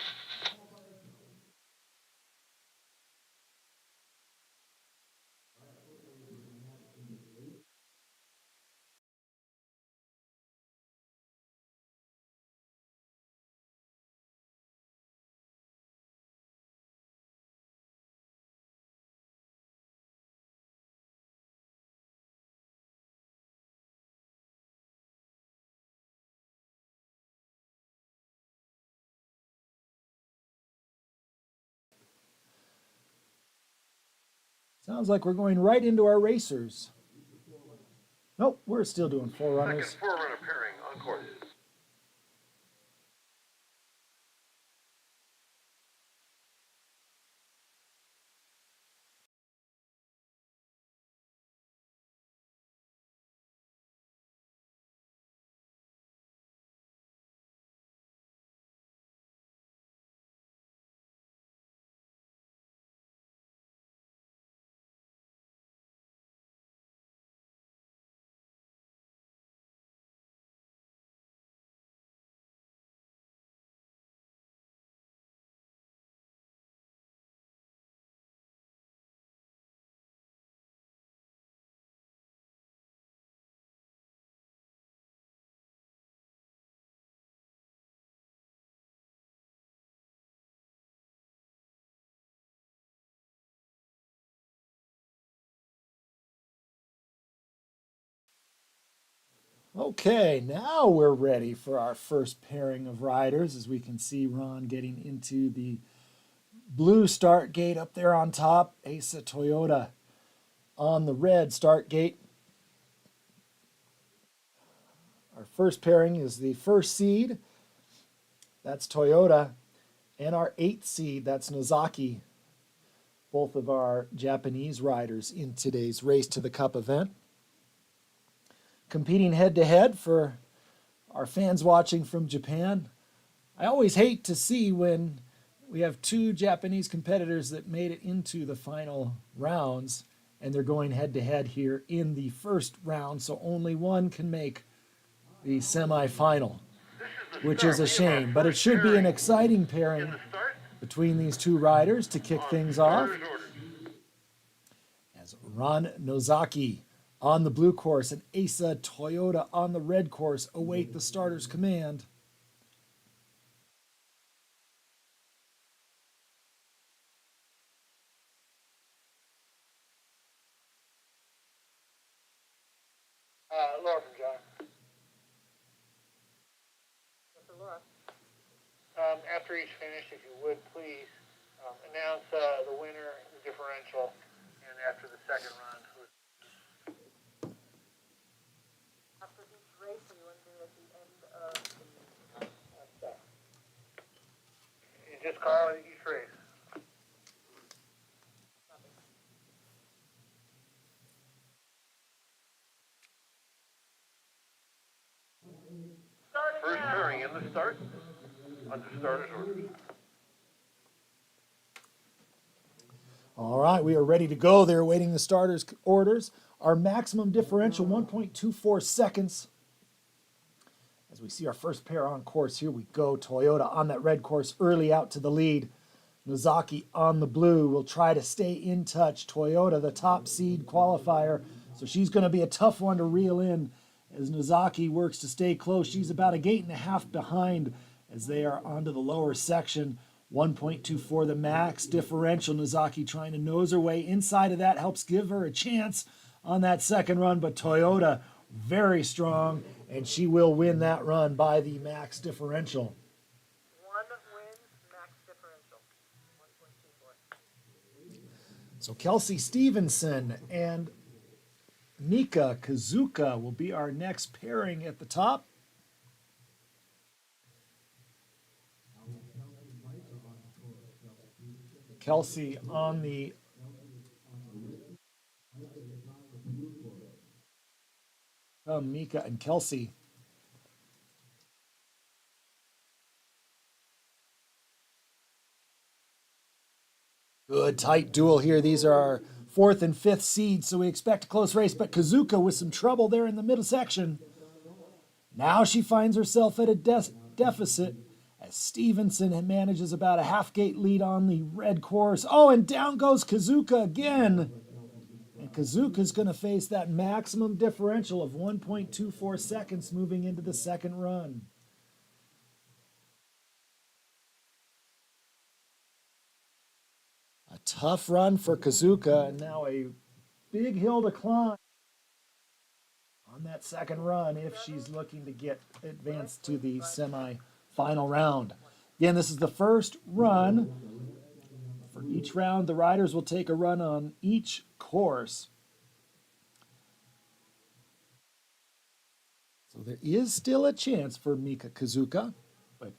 Sounds like we're going right into our racers. Nope, we're still doing forerunners.
Second forerunner pairing on course.
Okay, now we're ready for our first pairing of riders. As we can see Ron getting into the blue start gate up there on top. Asa Toyota on the red start gate. Our first pairing is the first seed. That's Toyota. And our 8th seed, that's Nozaki. Both of our Japanese riders in today's Race to the Cup event. Competing head-to-head for our fans watching from Japan. I always hate to see when we have 2 Japanese competitors that made it into the final rounds, and they're going head-to-head here in the first round, so only one can make the semifinal, which is a shame. But it should be an exciting pairing between these 2 riders to kick things off. As Ron Nozaki on the blue course and Asa Toyota on the red course await the starter's command.
Laura from John.
What's the Laura?
after each finish, if you would please, announce the winner, the differential, and after the second run,
After each race, or you want to do it at the end of the...
you just call it each race.
First pairing in the start, under starters orders.
All right, we are ready to go. They're awaiting the starters' orders. Our maximum differential, 1.24 seconds. As we see our first pair on course, here we go. Toyota on that red course, early out to the lead. Nozaki on the blue will try to stay in touch. Toyota, the top seed qualifier, so she's going to be a tough one to reel in as Nozaki works to stay close. She's about a gate and a half behind as they are onto the lower section. 1.24 the max differential. Nozaki trying to nose her way inside of that, helps give her a chance on that second run, but Toyota very strong, and she will win that run by the max differential.
One wins, max differential, 1.24.
So Kelsey Stevenson and Mika Kazuka will be our next pairing at the top. Kelsey on the Mika and Kelsey. Good tight duel here. These are our fourth and fifth seeds, so we expect a close race, but Kazuka with some trouble there in the middle section. Now she finds herself at a deficit as Stevenson manages about a half gate lead on the red course. Oh, and down goes Kazuka again. And Kazuka's going to face that maximum differential of 1.24 seconds moving into the second run. A tough run for Kazuka, and now a big hill to climb on that second run if she's looking to get advanced to the semi-final round. Again, this is the first run. For each round, the riders will take a run on each course. So there is still a chance for Mika Kazuka, but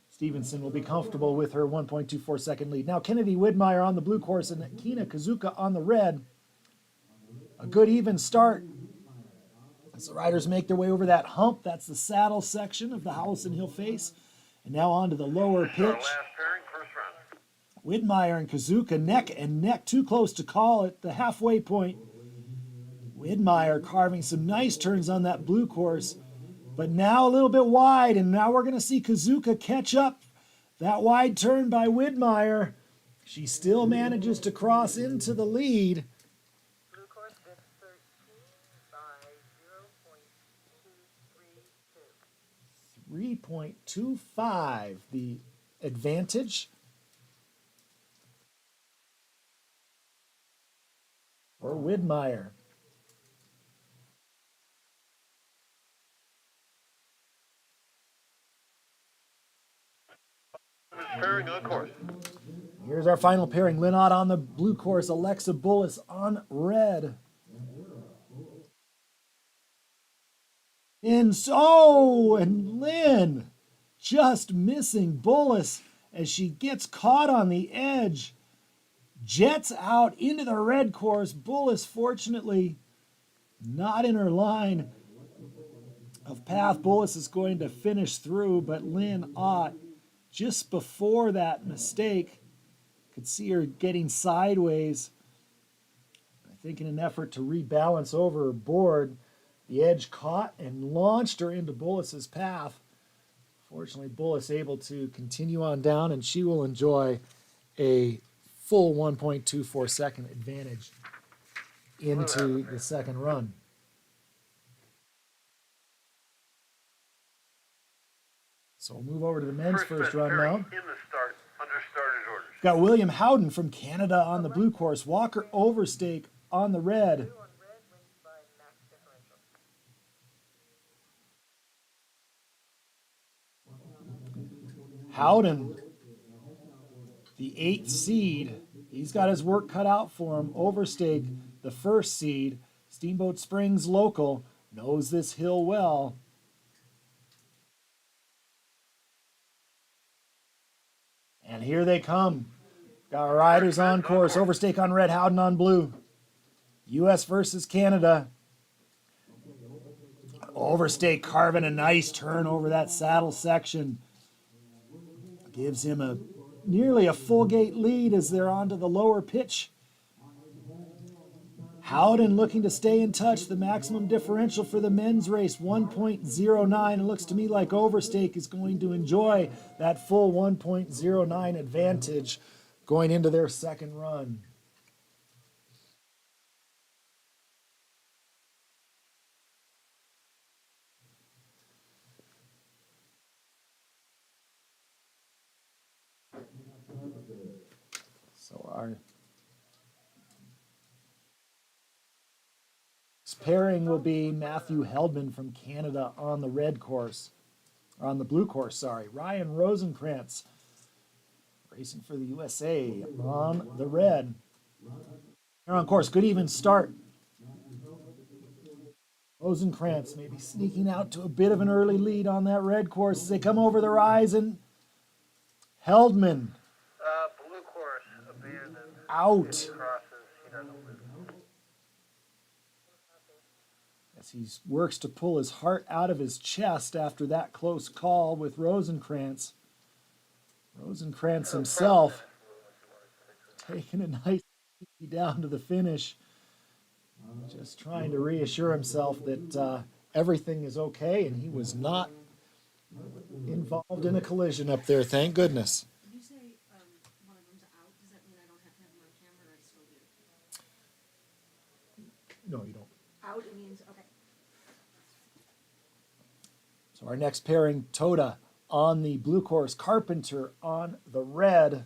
Stevenson will be comfortable with her 1.24 second lead. Now Kennedy Widmeyer on the blue course and Kina Kazuka on the red. A good even start as the riders make their way over that hump. That's the saddle section of the Howelsen Hill face. And now on to the lower pitch.
Last pairing, first round.
Widmeyer and Kazuka neck and neck, too close to call at the halfway point. Widmeyer carving some nice turns on that blue course, but now a little bit wide, and now we're going to see Kazuka catch up that wide turn by Widmeyer. She still manages to cross into the lead.
Blue course did 13 by 0.232.
3.25, the advantage for Widmeyer.
Pairing on course.
Here's our final pairing. Lynott on the blue course, Alexa Bullis on red. And Lynn just missing Bullis as she gets caught on the edge. Jets out into the red course. Bullis, fortunately, not in her line of path. Bullis is going to finish through, but Lynn Ott, just before that mistake, could see her getting sideways. I think in an effort to rebalance over her board, the edge caught and launched her into Bullis's path. Fortunately, Bullis able to continue on down, and she will enjoy a full 1.24 second advantage into the second run. So we'll move over to the men's first run now.
In the start, under starters orders.
Got William Howden from Canada on the blue course. Walker Overstake on the red. Howden the 8th seed. He's got his work cut out for him. Overstake, the 1st seed. Steamboat Springs local, knows this hill well. And here they come. Got riders on course. Overstake on red, Howden on blue. U.S. versus Canada. Overstake carving a nice turn over that saddle section. Gives him nearly a full gate lead as they're onto the lower pitch. Howden looking to stay in touch. The maximum differential for the men's race, 1.09. It looks to me like Overstake is going to enjoy that full 1.09 advantage going into their second run. So our pairing will be Matthew Heldman from Canada on the red course, or on the blue course, sorry. Ryan Rosenkrantz racing for the USA on the red. They're on course, good even start. Rosenkrantz maybe sneaking out to a bit of an early lead on that red course as they come over the horizon. Heldman.
Blue course abandoned.
Out.
Crosses, he doesn't win.
As he works to pull his heart out of his chest after that close call with Rosenkrantz. Rosenkrantz himself taking a nice down to the finish. Just trying to reassure himself that everything is okay and he was not involved in a collision up there, thank goodness.
Did you say one of them's out? Does that mean I don't have to have him on camera or I still do?
No, you don't.
Out, it means, okay.
So our next pairing, Toda on the blue course, Carpenter on the red.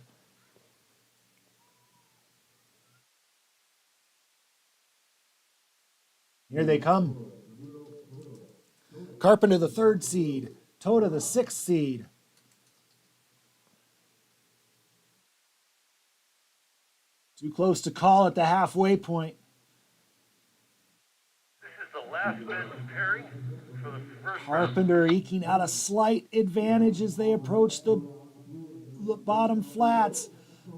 Here they come. Carpenter the 3rd seed, Toda the 6th seed. Too close to call at the halfway point.
This is the last men's pairing for the first
Carpenter eking out a slight advantage as they approach the bottom flats.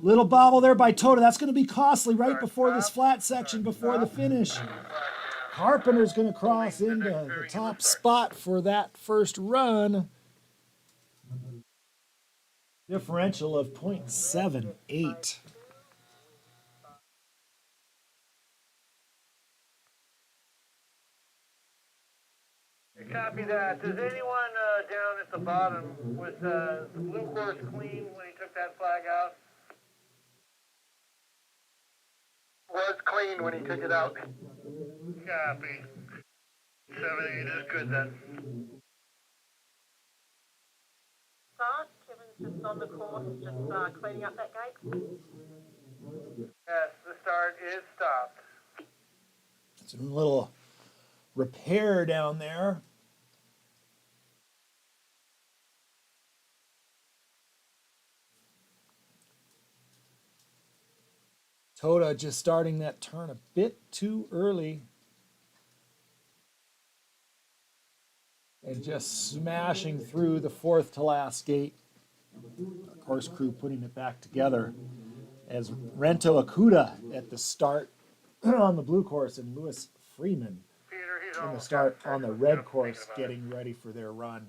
Little bobble there by Toda. That's going to be costly right before this flat section, before the finish. Carpenter's going to cross into the top spot for that first run. Differential of 0.78.
Copy that. Does anyone down at the bottom, was the blue course clean when he took that flag out? Was clean when he took it out. Copy. 7-8 is good then.
Start, Kevin's just on the course, just cleaning up that gate.
Yes, the start is stopped.
It's a little repair down there. Toda just starting that turn a bit too early. And just smashing through the 4th to last gate. The course crew putting it back together. As Rento Akuda at the start on the blue course and Lewis Freeman in the start on the red course getting ready for their run.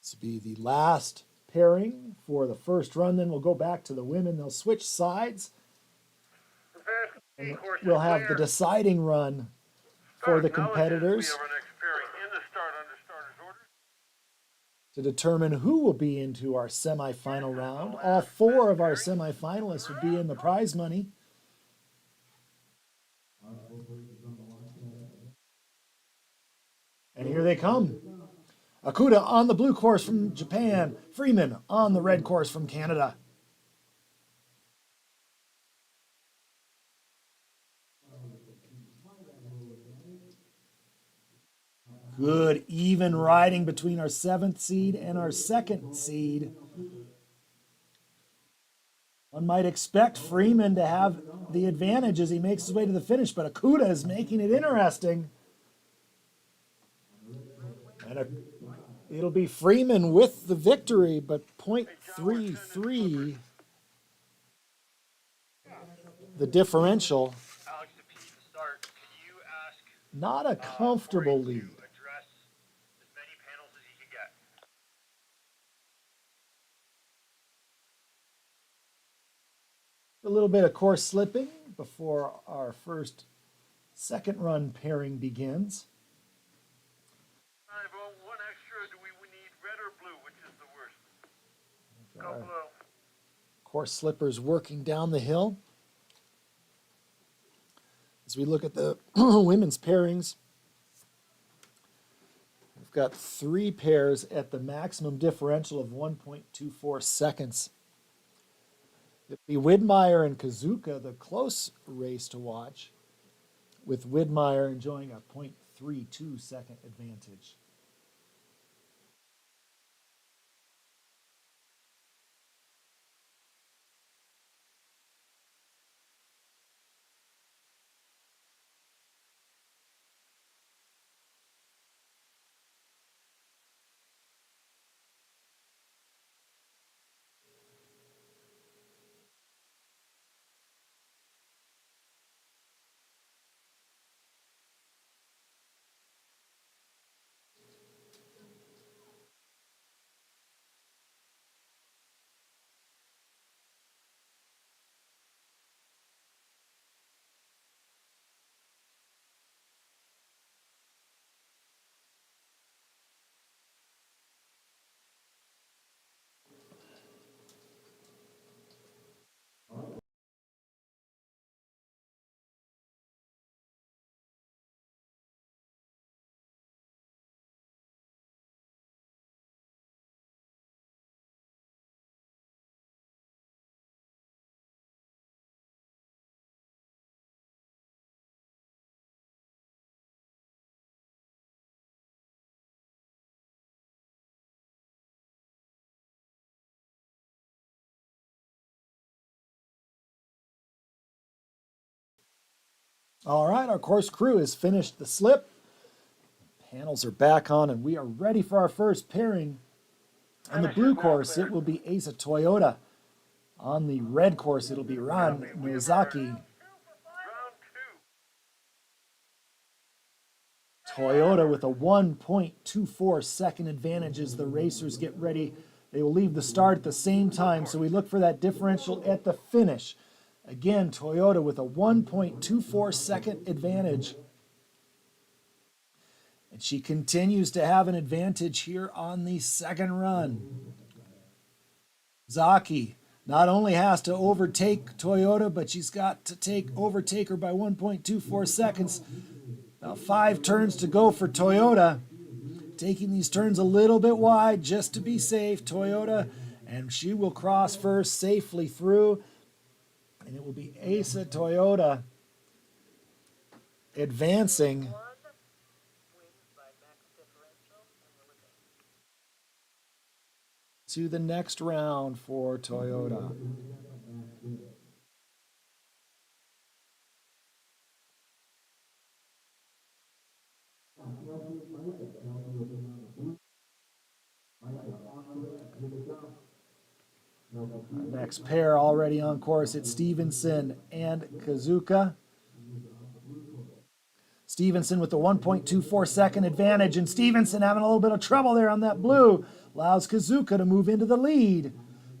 This will be the last pairing for the first run. Then we'll go back to the women. They'll switch sides. And we'll have the deciding run for the competitors to determine who will be into our semifinal round. All 4 of our semifinalists will be in the prize money. And here they come. Akuda on the blue course from Japan. Freeman on the red course from Canada. Good even riding between our 7th seed and our 2nd seed. One might expect Freeman to have the advantage as he makes his way to the finish, but Akuda is making it interesting. And it'll be Freeman with the victory, but .33, the differential.
Alex, to Pete to start, can you ask
Not a comfortable lead.
address as many panels as he can get?
A little bit of course slipping before our first second run pairing begins.
One extra. Do we need red or blue? Which is the worst? Go
Our
blue.
course slippers working down the hill. As we look at the women's pairings, we've got 3 pairs at the maximum differential of 1.24 seconds. It'll be Widmeyer and Kazuka, the close race to watch, with Widmeyer enjoying a .32 second advantage. All right, our course crew has finished the slip. Panels are back on, and we are ready for our first pairing. On the blue course, it will be Asa Toyota. On the red course, it'll be Ran Nozaki. Toyota with a 1.24 second advantage as the racers get ready. They will leave the start at the same time, so we look for that differential at the finish. Again, Toyota with a 1.24 second advantage. And she continues to have an advantage here on the second run. Zaki not only has to overtake Toyota, but she's got to overtake her by 1.24 seconds. About 5 turns to go for Toyota. Taking these turns a little bit wide just to be safe, Toyota, and she will cross first safely through. And it will be Asa Toyota advancing to the next round for Toyota. Next pair already on course, it's Stevenson and Kazuka. Stevenson with the 1.24 second advantage, and Stevenson having a little bit of trouble there on that blue. Allows Kazuka to move into the lead.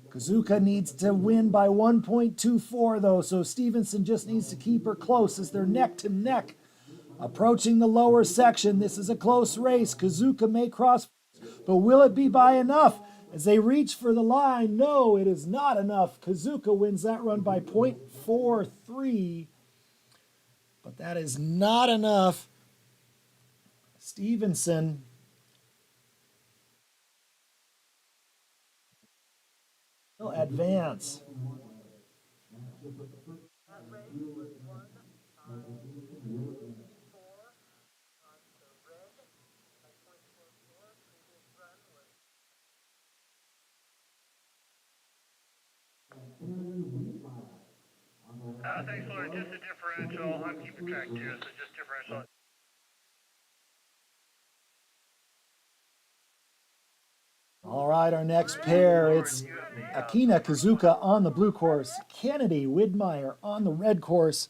Kazuka needs to win by 1.24 though, so Stevenson just needs to keep her close as they're neck to neck. Approaching the lower section, this is a close race. Kazuka may cross, but will it be by enough? As they reach for the line, no, it is not enough. Kazuka wins that run by 0.43, but that is not enough. Stevenson will advance.
thanks, Lauren. Just a differential. I'm keeping track too, so just differential.
All right, our next pair, it's Akina Kazuka on the blue course, Kennedy Widmeyer on the red course.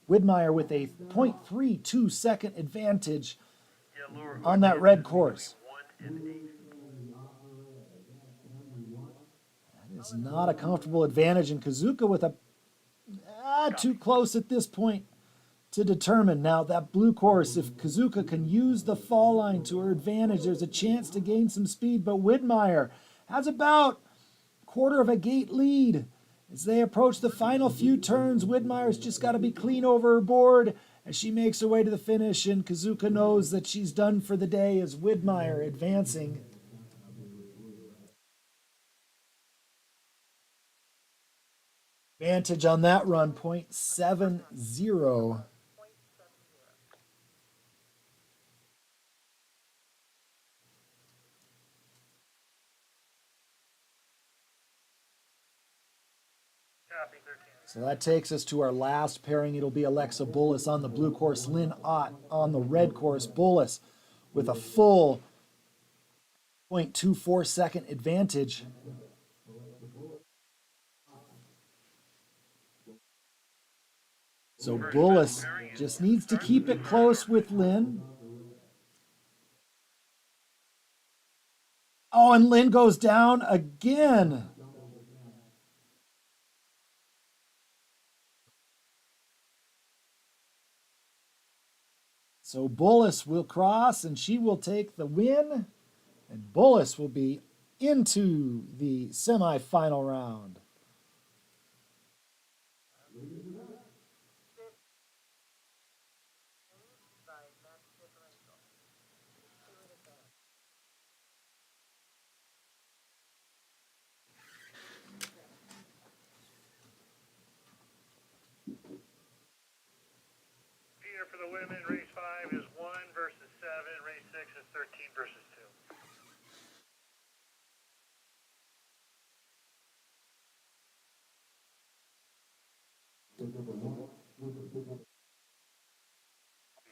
Widmeyer with a 0.32 second advantage on that red course. That is not a comfortable advantage, and Kazuka with a too close at this point to determine. Now, that blue course, if Kazuka can use the fall line to her advantage, there's a chance to gain some speed, but Widmeyer has about a quarter of a gate lead. As they approach the final few turns, Widmeyer's just got to be clean over her board as she makes her way to the finish, and Kazuka knows that she's done for the day as Widmeyer advancing. Advantage on that run, 0.70. So that takes us to our last pairing. It'll be Alexa Bullis on the blue course, Lynn Ott on the red course. Bullis with a full 0.24 second advantage. So Bullis just needs to keep it close with Lynn. Oh, and Lynn goes down again. So Bullis will cross, and she will take the win, and Bullis will be into the semifinal round.
For the women, race 5 is 1 versus 7. Race 6 is 13 versus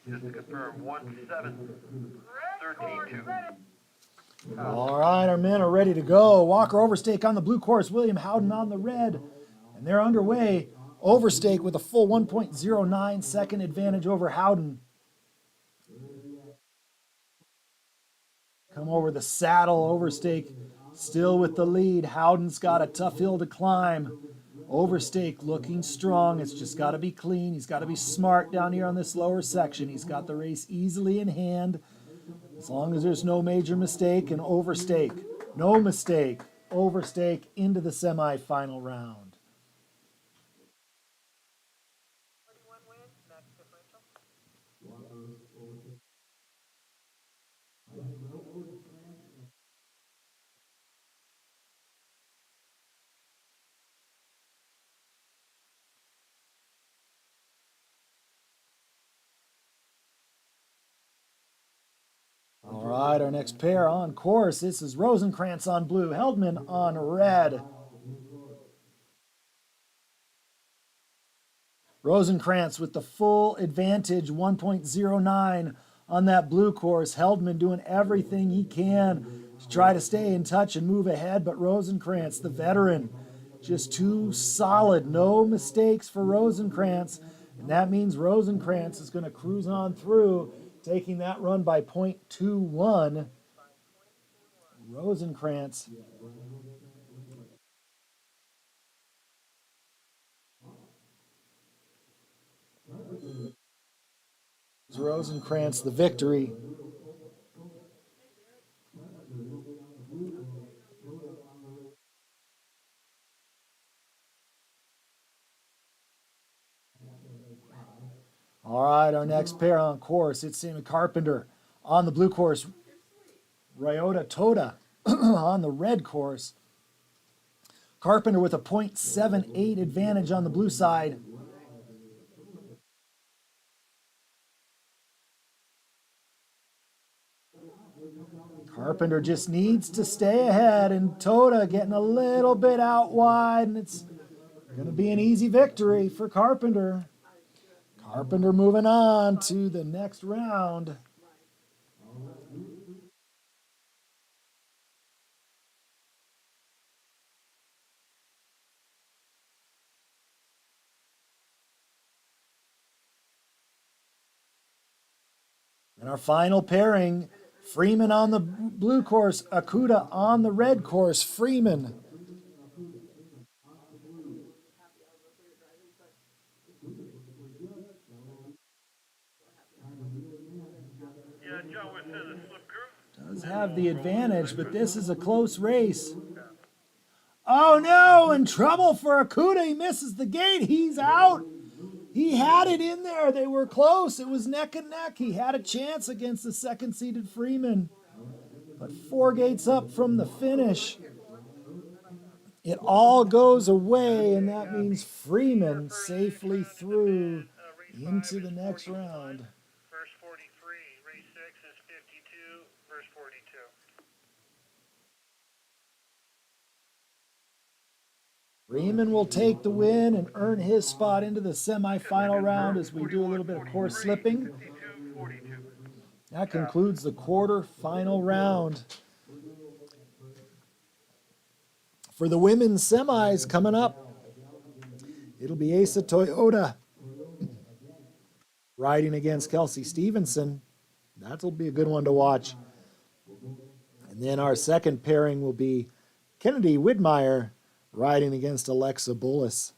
2. Just to confirm, 1-7, 13-2.
All right, our men are ready to go. Walker Overstake on the blue course, William Howden on the red, and they're underway. Overstake with a full 1.09 second advantage over Howden. Come over the saddle, Overstake still with the lead. Howden's got a tough hill to climb. Overstake looking strong. It's just got to be clean. He's got to be smart down here on this lower section. He's got the race easily in hand. As long as there's no major mistake, and Overstake, no mistake, Overstake into the semifinal round. All right, our next pair on course. This is Rosenkrantz on blue, Heldman on red. Rosenkrantz with the full advantage, 1.09 on that blue course. Heldman doing everything he can to try to stay in touch and move ahead, but Rosenkrantz, the veteran, just too solid. No mistakes for Rosenkrantz, and that means Rosenkrantz is going to cruise on through, taking that run by 0.21. Rosenkrantz. Rosenkrantz the victory. All right, our next pair on course, it's Sammy Carpenter on the blue course, Ryota Toda on the red course. Carpenter with a 0.78 advantage on the blue side. Carpenter just needs to stay ahead, and Toda getting a little bit out wide, and it's Going to be an easy victory for Carpenter. Carpenter moving on to the next round. And our final pairing, Freeman on the blue course, Akuda on the red course. Freeman.
Yeah, Joe was in the slip crew.
Does have the advantage, but this is a close race. Oh no, in trouble for Akuda. He misses the gate. He's out. He had it in there. They were close. It was neck and neck. He had a chance against the second-seeded Freeman. But 4 gates up from the finish. It all goes away, and that means Freeman safely through into the next round.
Verse 43, race 6 is 52, verse 42.
Freeman will take the win and earn his spot into the semifinal round as we do a little bit of course slipping.
52, 42.
That concludes the quarterfinal round. For the women's semis coming up, it'll be Asa Toyota riding against Kelsey Stevenson. That'll be a good one to watch. And then our second pairing will be Kennedy Widmeyer riding against Alexa Bullis.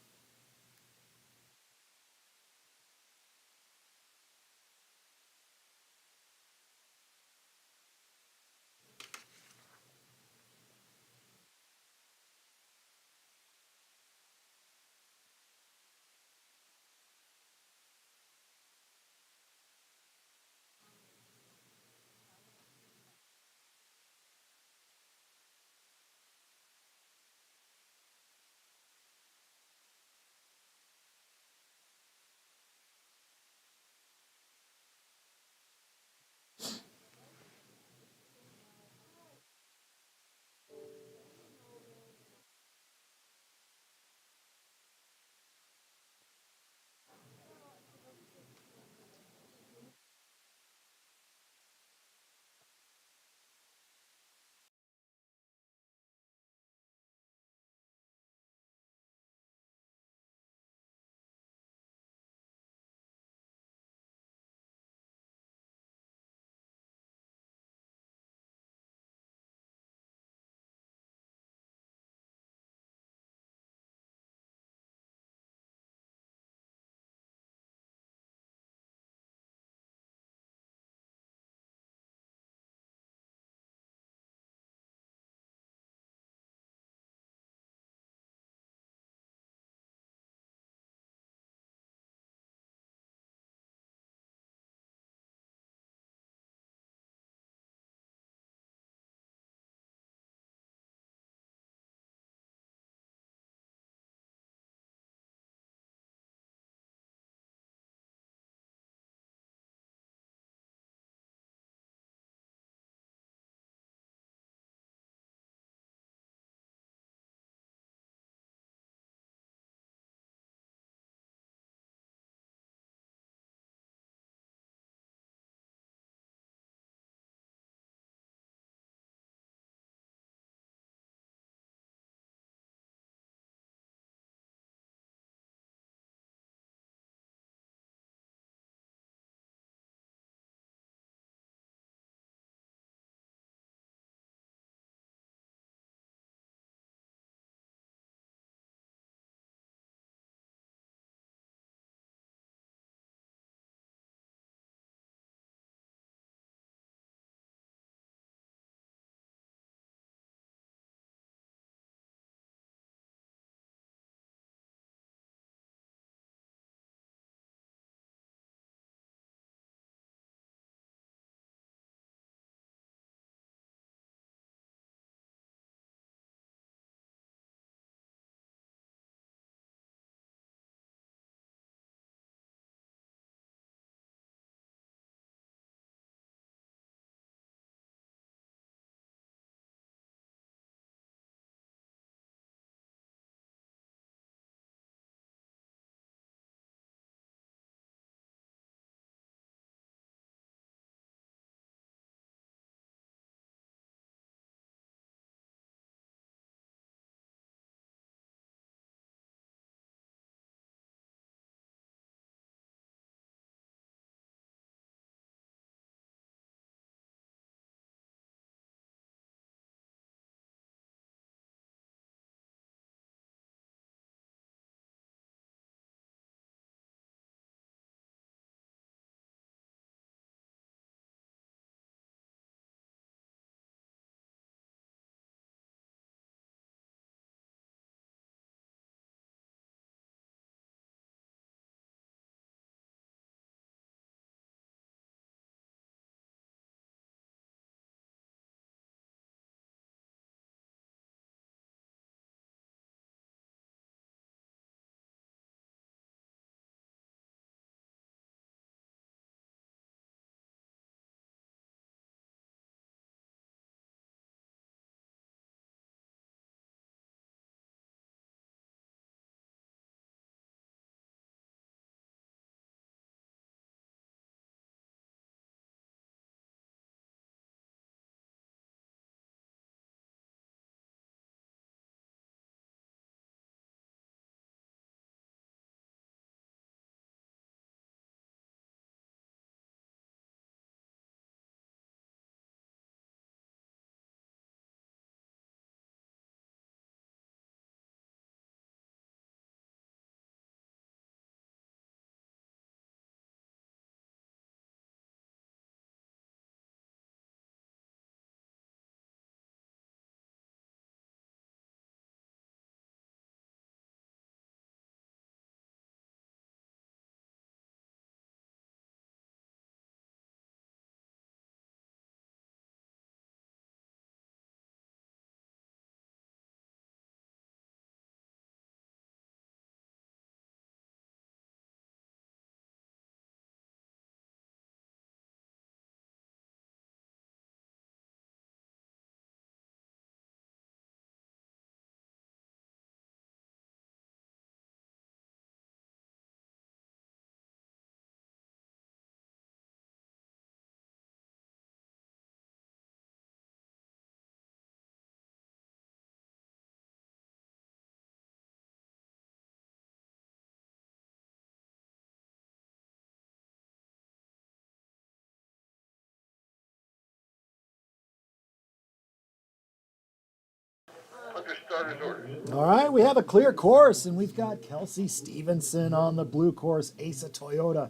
starters orders.
All right, we have a clear course, and we've got Kelsey Stevenson on the blue course, Asa Toyota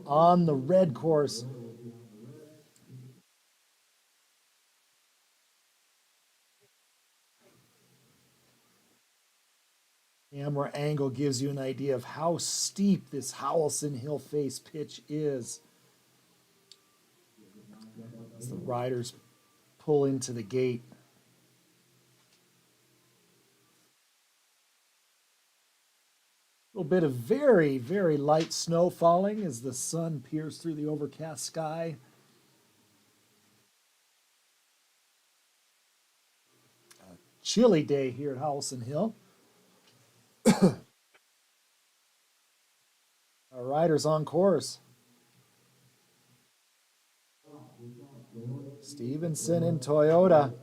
on the red course. Camera angle gives you an idea of how steep this Howelsen Hill face pitch is. As the riders pull into the gate. A little bit of very, very light snow falling as the sun peers through the overcast sky. A chilly day here at Howelsen Hill. Our riders on course. Stevenson and Toyota.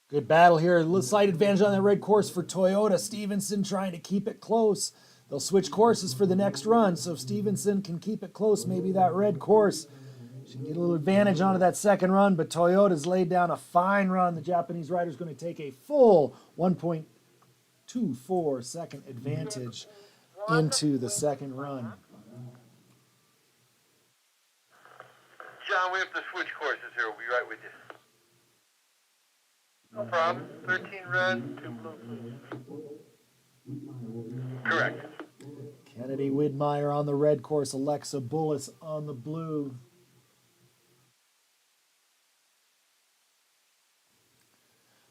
Good battle here. A little slight advantage on that red course for Toyota. Stevenson trying to keep it close. They'll switch courses for the next run, so if Stevenson can keep it close, maybe that red course. She can get a little advantage onto that second run, but Toyota's laid down a fine run. The Japanese rider's going to take a full 1.24 second advantage into the second run.
John, we have to switch courses here. We'll be right with you. No problem. 13 red, 2 blue, please. Correct.
Kennedy Widmeyer on the red course, Alexa Bullis on the blue.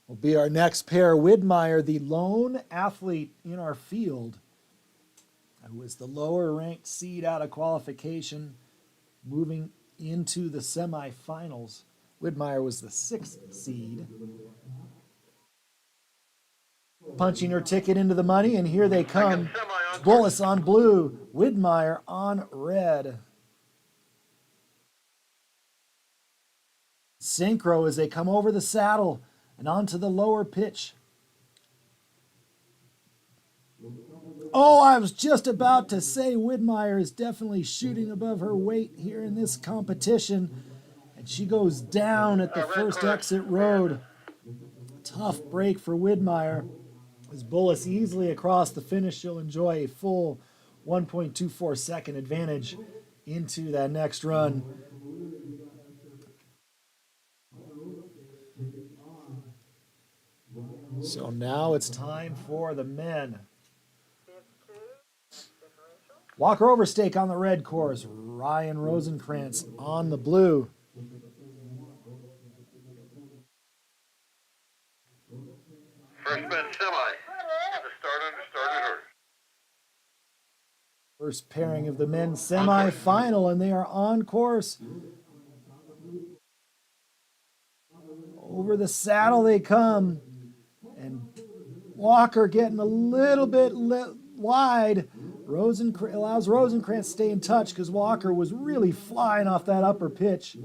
Will be our next pair. Widmeyer, the lone athlete in our field, who was the lower ranked seed out of qualification, moving into the semifinals. Widmeyer was the 6th seed. Punching her ticket into the money, and here they come. Bullis on blue, Widmeyer on red. Synchro as they come over the saddle and onto the lower pitch. Oh, I was just about to say Widmeyer is definitely shooting above her weight here in this competition. And she goes down at the first exit road. Tough break for Widmeyer. As Bullis easily across the finish, she'll enjoy a full 1.24 second advantage into that next run. So now it's time for the men. Walker overstake on the red course. Ryan Rosenkrantz on the blue.
First men semi. The start under started order.
First pairing of the men's semi-final, and they are on course. Over the saddle they come, and Walker getting a little bit wide. Allows Rosenkrantz to stay in touch because Walker was really flying off that upper pitch.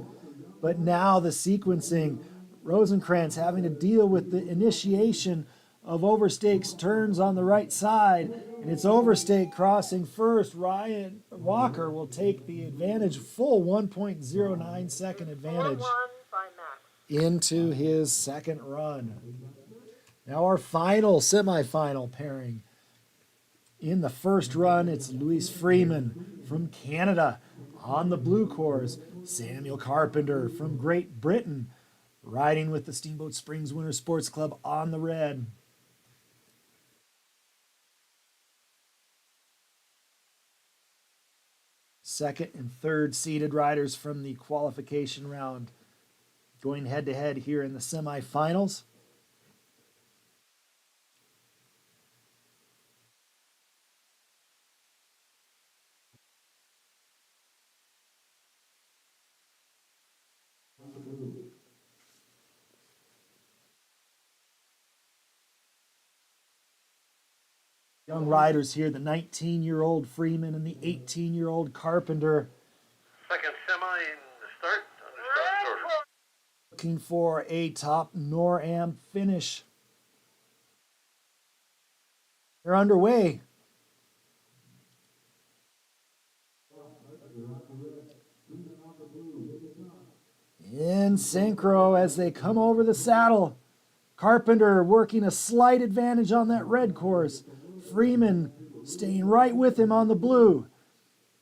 But now the sequencing, Rosenkrantz having to deal with the initiation of overstakes turns on the right side, and it's overstake crossing first. Ryan Walker will take the advantage, full 1.09 second advantage into his second run. Now our final semifinal pairing. In the first run, it's Louis Freeman from Canada on the blue course. Samuel Carpenter from Great Britain riding with the Steamboat Springs Winter Sports Club on the red. Second and third seeded riders from the qualification round going head to head here in the semifinals. Young riders here, the 19-year-old Freeman and the 18-year-old Carpenter.
Second semi in the start under started order.
Looking for a top NorAm finish. They're underway. In synchro as they come over the saddle. Carpenter working a slight advantage on that red course. Freeman staying right with him on the blue.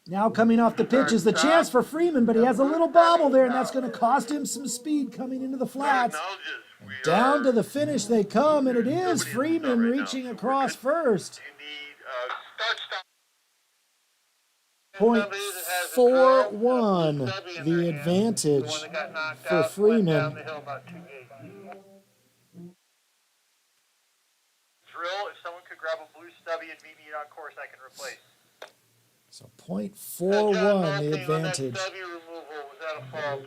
Now coming off the pitch is the chance for Freeman, but he has a little bobble there, and that's going to cost him some speed coming into the flats. And down to the finish they come, and it is Freeman reaching across first. .41, the advantage for Freeman.
Drill, if someone could grab a blue stubby and meet me on course, I can replace.
So .41, the advantage.
Stubby removal, was that a fault?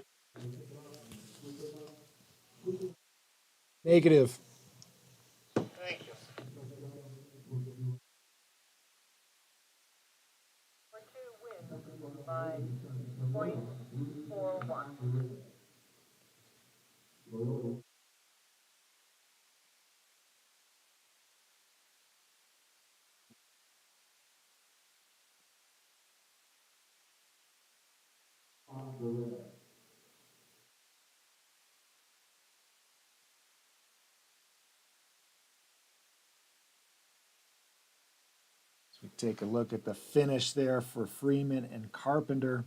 Negative.
Thank you.
Number 2 wins by .41.
As we take a look at the finish there for Freeman and Carpenter.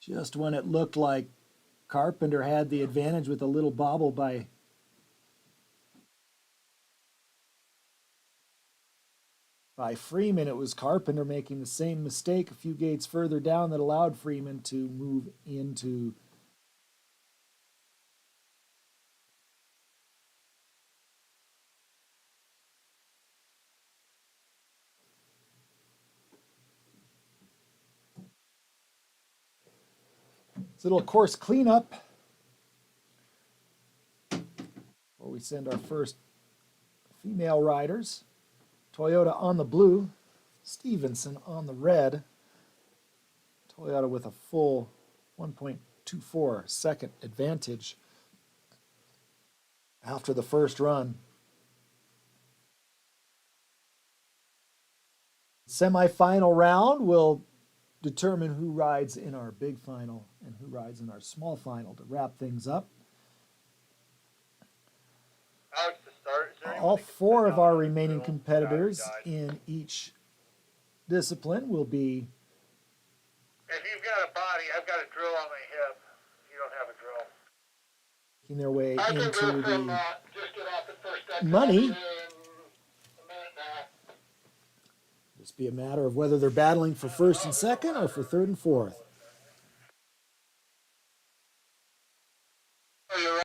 Just when it looked like Carpenter had the advantage with a little bobble by Freeman, it was Carpenter making the same mistake a few gates further down that allowed Freeman to move into this little course cleanup where we send our first female riders. Toyota on the blue, Stevenson on the red. Toyota with a full 1.24 second advantage after the first run. Semifinal round will determine who rides in our big final and who rides in our small final to wrap things up.
Alex, to start, is there anyone
All
that can
4
sit
of
down
our
on the
remaining
drill?
competitors
Died.
in each discipline will be
If you've got a body, I've got a drill on my hip. You don't have a drill.
making their way
I can
into
go from,
the
just get off the first exit.
money.
I'll be there in a minute now.
Just be a matter of whether they're battling for first and second or for third and fourth.
Oh, you're right.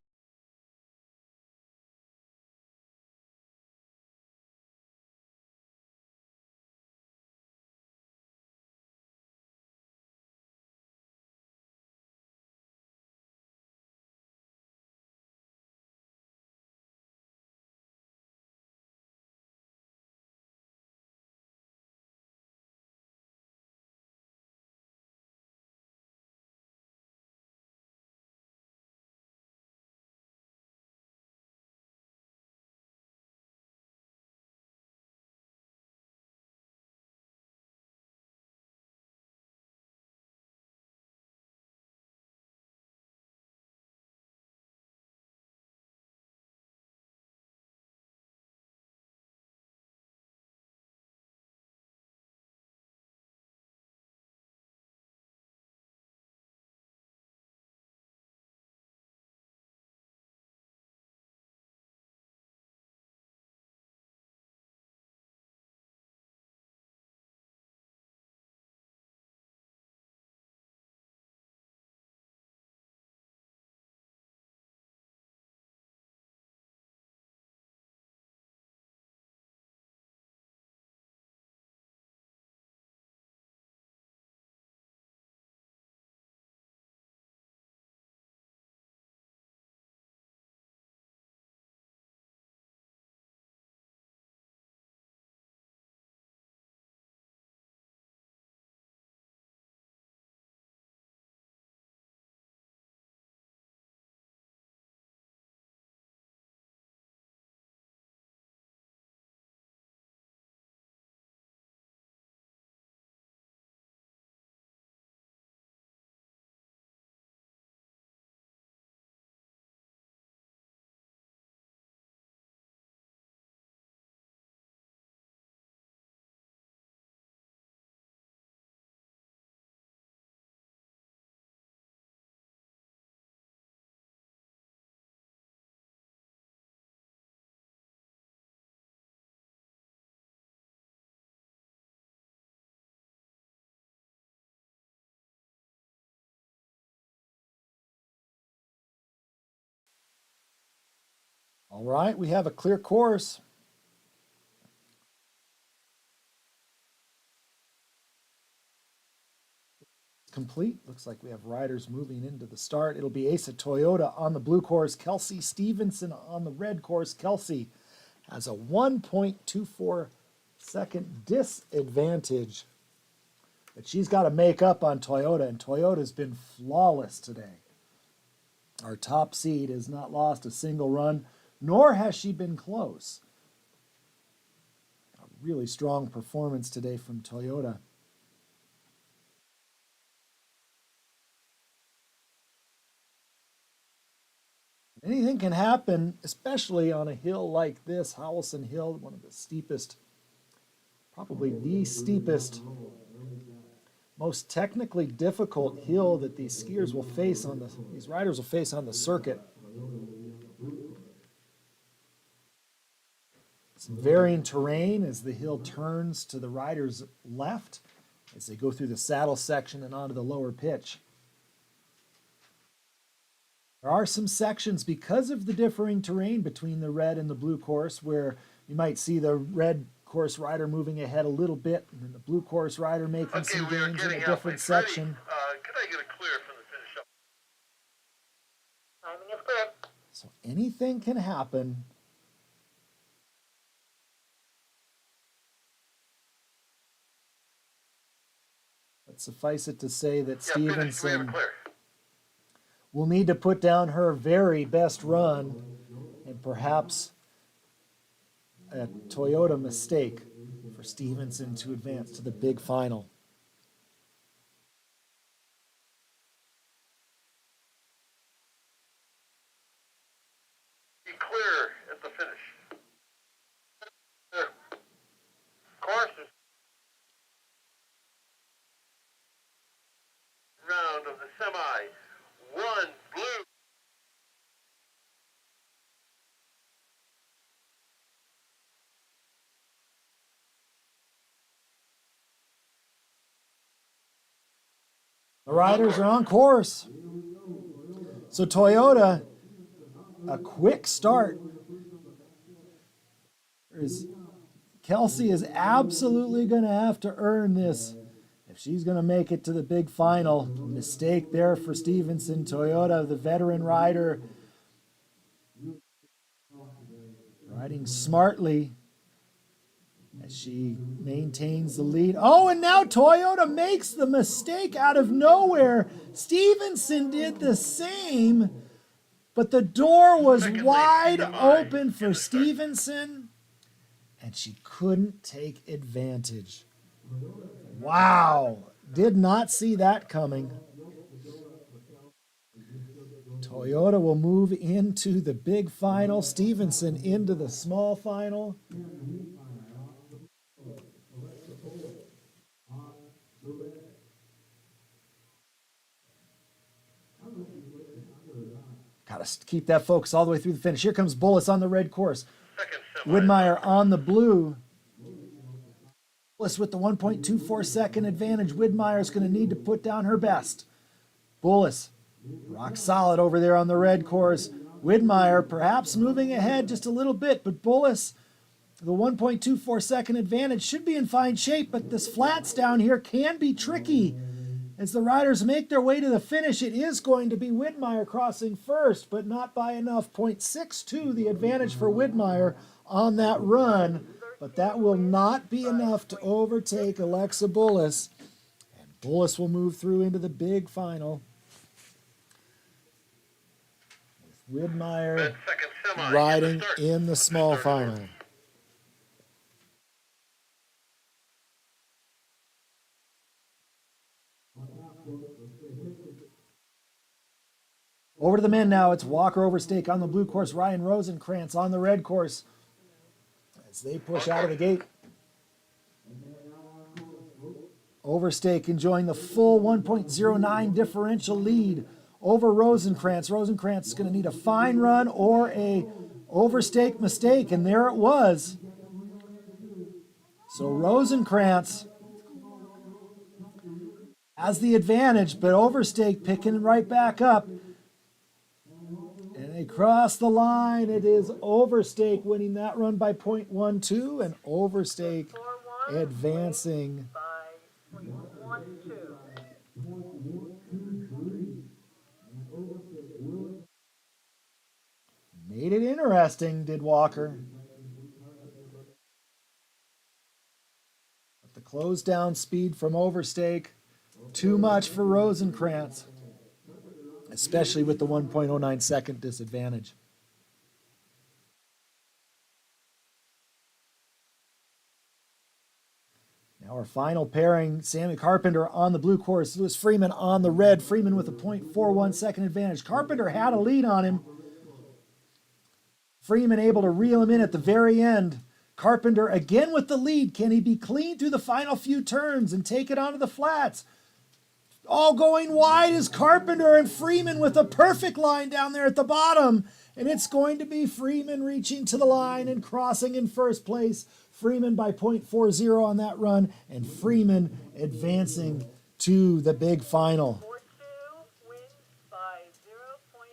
All right, we have a clear course. Complete. Looks like we have riders moving into the start. It'll be Asa Toyota on the blue course, Kelsey Stevenson on the red course. Kelsey has a 1.24 second disadvantage, but she's got to make up on Toyota, and Toyota's been flawless today. Our top seed has not lost a single run, nor has she been close. A really strong performance today from Toyota. Anything can happen, especially on a hill like this, Howelsen Hill, one of the steepest, probably the steepest, most technically difficult hill that these skiers will face on these riders will face on the circuit. Some varying terrain as the hill turns to the rider's left as they go through the saddle section and onto the lower pitch. There are some sections, because of the differing terrain between the red and the blue course, where you might see the red course rider moving ahead a little bit, and then the blue course rider making some gains in a different section.
Could I get a clear from the finish up?
Timing is clear.
So anything can happen. But suffice it to say that Stevenson will need to put down her very best run, and perhaps a Toyota mistake for Stevenson to advance to the big final.
Be clear at the finish. Course is round of the semi. One blue.
The riders are on course. So Toyota, a quick start. Kelsey is absolutely going to have to earn this if she's going to make it to the big final. Mistake there for Stevenson. Toyota, the veteran rider, riding smartly as she maintains the lead. Oh, and now Toyota makes the mistake out of nowhere. Stevenson did the same, but the door was wide open for Stevenson, and she couldn't take advantage. Wow, did not see that coming. Toyota will move into the big final. Stevenson into the small final. Got to keep that focus all the way through the finish. Here comes Bullis on the red course. Widmeyer on the blue. Bullis with the 1.24 second advantage. Widmeyer's going to need to put down her best. Bullis, rock solid over there on the red course. Widmeyer perhaps moving ahead just a little bit, but Bullis, the 1.24 second advantage, should be in fine shape, but this flats down here can be tricky. As the riders make their way to the finish, it is going to be Widmeyer crossing first, but not by enough. 0.62 the advantage for Widmeyer on that run, but that will not be enough to overtake Alexa Bullis. And Bullis will move through into the big final, with Widmeyer riding in the small final. Over to the men now. It's Walker Overstake on the blue course. Ryan Rosenkrantz on the red course as they push out of the gate. Overstake enjoying the full 1.09 differential lead over Rosenkrantz. Rosenkrantz is going to need a fine run or a Overstake mistake, and there it was. So Rosenkrantz has the advantage, but Overstake picking right back up. And across the line. It is Overstake winning that run by 0.12, and Overstake
4-1,
advancing.
by 0.12.
Made it interesting, did Walker. But the close down speed from Overstake, too much for Rosenkrantz, especially with the 1.09 second disadvantage. Now our final pairing, Sammy Carpenter on the blue course, Lewis Freeman on the red. Freeman with a 0.41 second advantage. Carpenter had a lead on him. Freeman able to reel him in at the very end. Carpenter again with the lead. Can he be clean through the final few turns and take it onto the flats? All going wide is Carpenter, and Freeman with a perfect line down there at the bottom. And it's going to be Freeman reaching to the line and crossing in first place. Freeman by 0.40 on that run, and Freeman advancing to the big final.
4-2 wins by 0.40.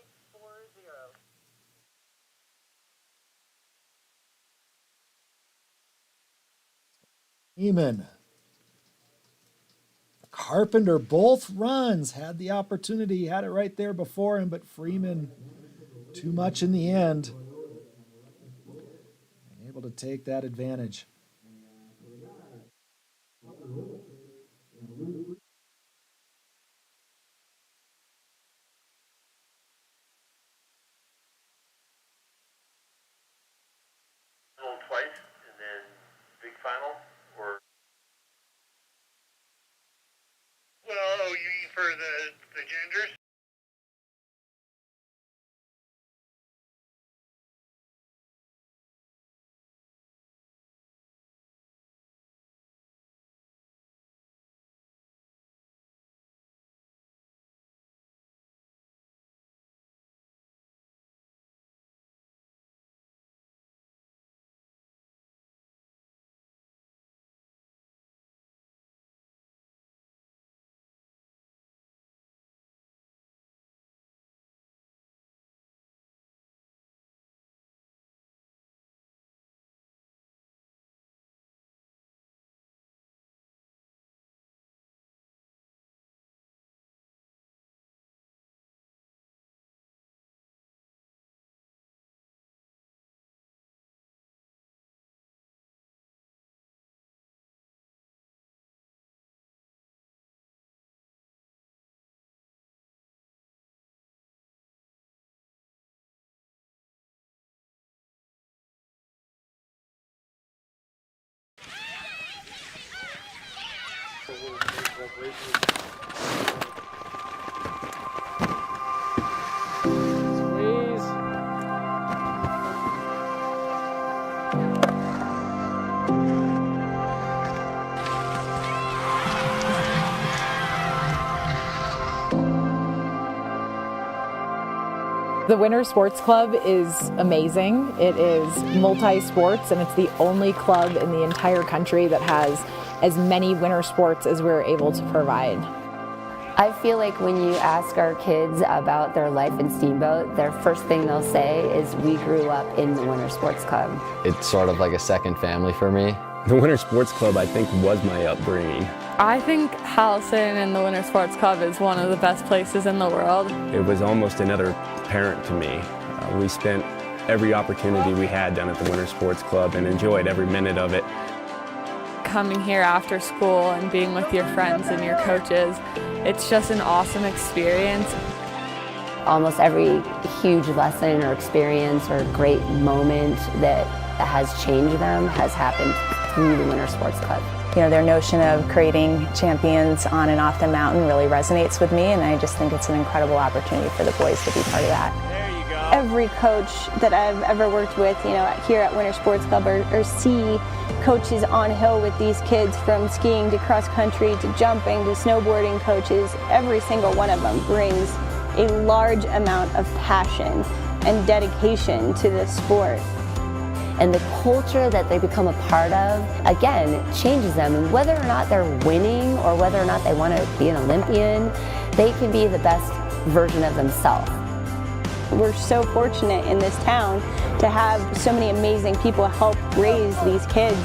Freeman, Carpenter, both runs had the opportunity, had it right there before him, but Freeman too much in the end. And able to take that advantage.
Twice, and then big final, or?
Well, you mean for the genders?
The Winter Sports Club is amazing. It is multi-sports, and it's the only club in the entire country that has as many winter sports as we're able to provide.
I feel like when you ask our kids about their life in Steamboat, their first thing they'll say is, we grew up in the Winter Sports Club.
It's sort of like a second family for me.
The Winter Sports Club, I think, was my upbringing.
I think Howelsen and the Winter Sports Club is one of the best places in the world.
It was almost another parent to me. We spent every opportunity we had down at the Winter Sports Club and enjoyed every minute of it.
Coming here after school and being with your friends and your coaches, it's just an awesome experience.
Almost every huge lesson or experience or great moment that has changed them has happened through the Winter Sports Club.
You know, their notion of creating champions on and off the mountain really resonates with me, and I just think it's an incredible opportunity for the boys to be part of that.
There you go.
Every coach that I've ever worked with, you know, here at Winter Sports Club or see coaches on hill with these kids, from skiing to cross country to jumping to snowboarding coaches, every single one of them brings a large amount of passion and dedication to this sport.
And the culture that they become a part of, again, changes them. And whether or not they're winning or whether or not they want to be an Olympian, they can be the best version of themselves.
We're so fortunate in this town to have so many amazing people help raise these kids.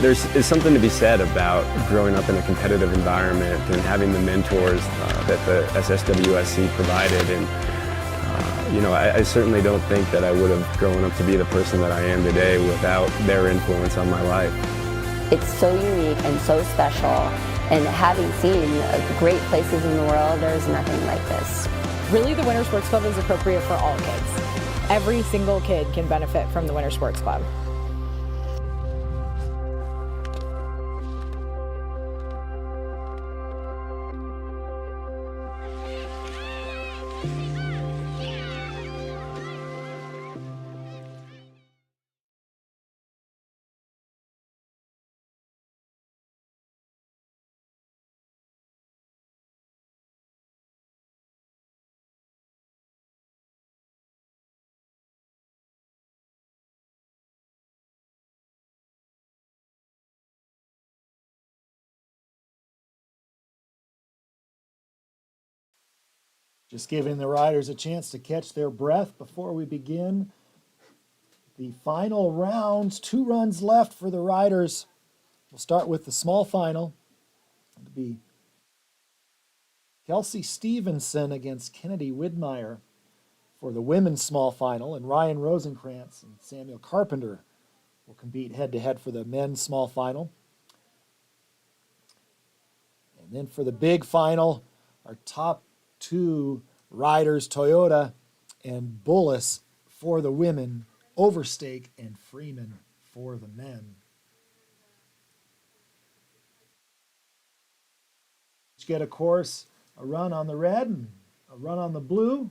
There's something to be said about growing up in a competitive environment and having the mentors that the SSWSC provided. And you know, I certainly don't think that I would have grown up to be the person that I am today without their influence on my life.
It's so unique and so special, and having seen great places in the world, there's nothing like this.
Really, the Winter Sports Club is appropriate for all kids. Every single kid can benefit from the Winter Sports Club.
Just giving the riders a chance to catch their breath before we begin the final rounds. 2 runs left for the riders. We'll start with the small final. It'll be Kelsey Stevenson against Kennedy Widmeyer for the women's small final, and Ryan Rosenkrantz and Samuel Carpenter will compete head-to-head for the men's small final. And then for the big final, our top 2 riders, Toyota and Bullis for the women, Overstake and Freeman for the men. Each get, of course, a run on the red and a run on the blue.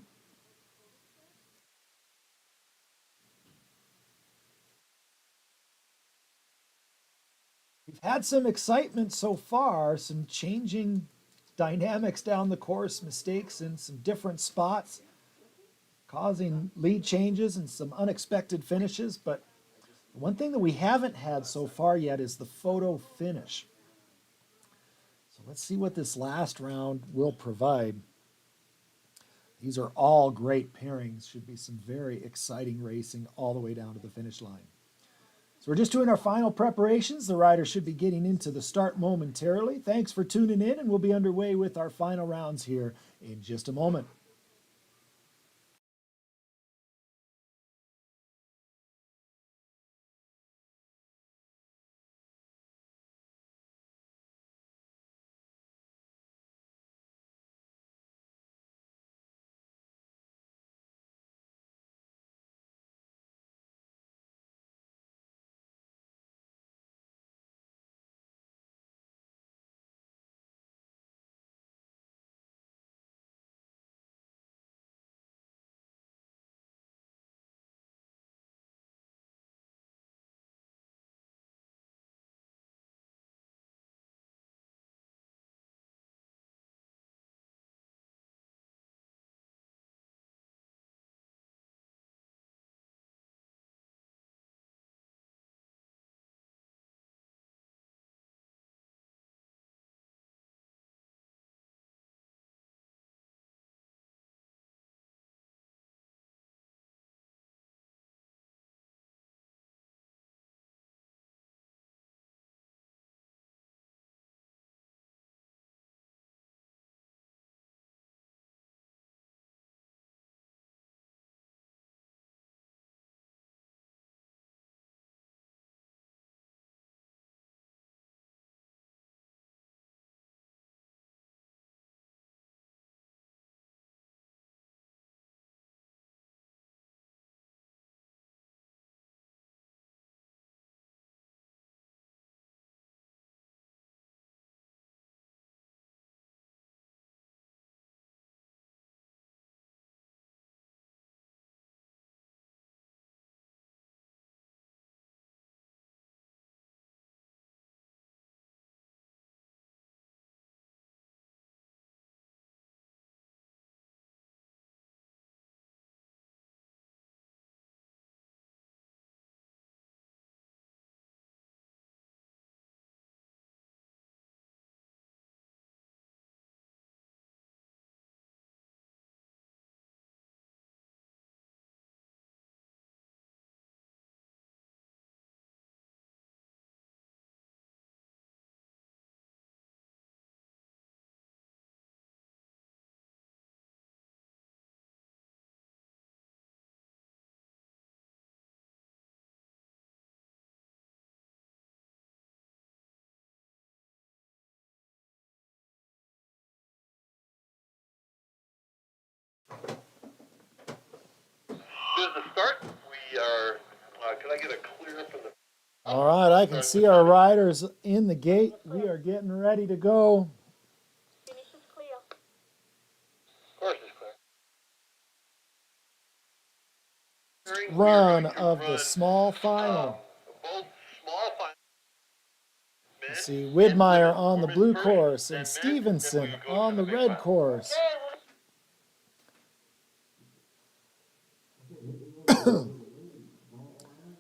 We've had some excitement so far, some changing dynamics down the course, mistakes in some different spots, causing lead changes and some unexpected finishes. But one thing that we haven't had so far yet is the photo finish. So let's see what this last round will provide. These are all great pairings. Should be some very exciting racing all the way down to the finish line. So we're just doing our final preparations. The riders should be getting into the start momentarily. Thanks for tuning in, and we'll be underway with our final rounds here in just a moment.
to start. We are, can I get a clear from the...
All right, I can see our riders in the gate. We are getting ready to go.
Finish is clear.
Of course it's clear.
Run of the small final.
Both small finals.
You see Widmeyer on the blue course and Stevenson on the red course.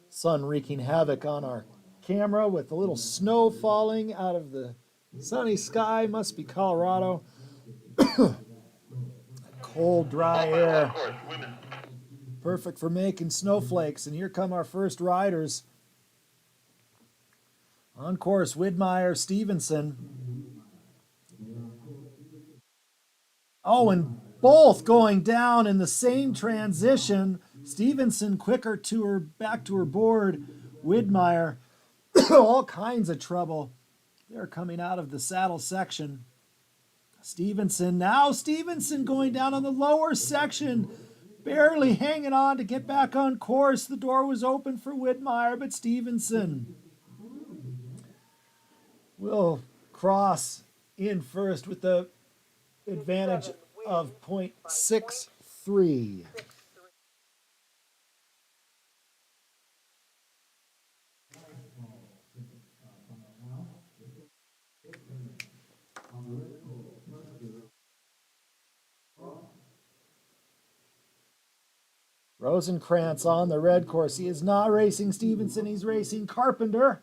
Sun wreaking havoc on our camera with a little snow falling out of the sunny sky. Must be Colorado. Cold, dry air. Perfect for making snowflakes. And here come our first riders. On course, Widmeyer, Stevenson. Oh, and both going down in the same transition. Stevenson quicker to her, back to her board. Widmeyer, all kinds of trouble. They're coming out of the saddle section. Stevenson going down on the lower section. Barely hanging on to get back on course. The door was open for Widmeyer, but Stevenson will cross in first with the advantage of .63. Rosenkrantz on the red course. He is not racing Stevenson, he's racing Carpenter.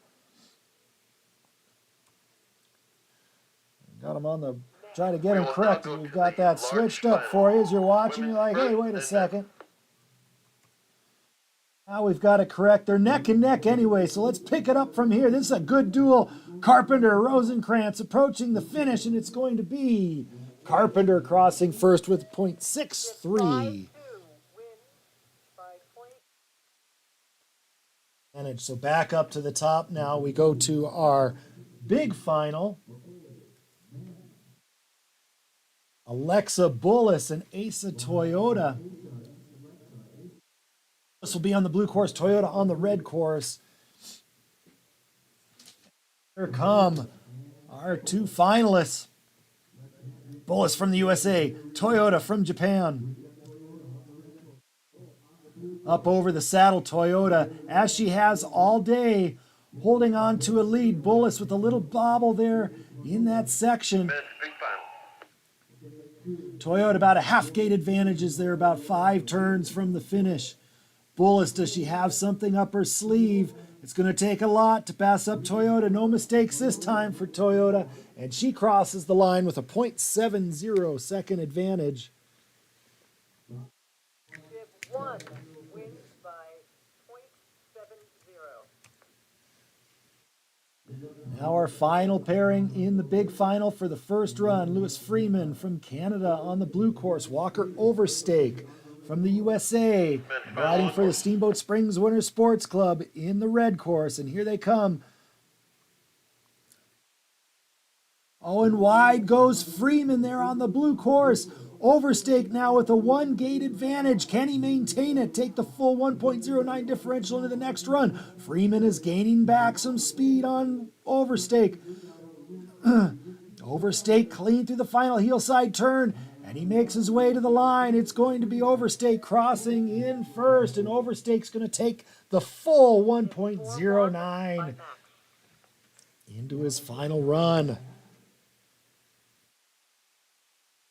Got him on the, try to get him corrected. We've got that switched up for you as you're watching. You're like, hey, wait a second. Now we've got to correct. They're neck and neck anyway, so let's pick it up from here. This is a good duel. Carpenter, Rosenkrantz approaching the finish, and it's going to be Carpenter crossing first with .63. So back up to the top now. We go to our big final. Alexa Bullis and Asa Toyota. This will be on the blue course, Toyota on the red course. Here come our two finalists. Bullis from the USA, Toyota from Japan. Up over the saddle, Toyota, as she has all day, holding on to a lead. Bullis with a little bobble there in that section. Toyota about a half gate advantage as they're about 5 turns from the finish. Bullis, does she have something up her sleeve? It's going to take a lot to pass up Toyota. No mistakes this time for Toyota. And she crosses the line with a .70 second advantage.
One wins by .70.
Now our final pairing in the big final for the first run. Louis Freeman from Canada on the blue course. Walker Overstake from the USA, riding for the Steamboat Springs Winter Sports Club in the red course. And here they come. Oh, and wide goes Freeman there on the blue course. Overstake now with a 1-gate advantage. Can he maintain it? Take the full 1.09 differential into the next run. Freeman is gaining back some speed on Overstake. Overstake clean through the final heel side turn, and he makes his way to the line. It's going to be Overstake crossing in first, and Overstake's going to take the full 1.09 into his final run.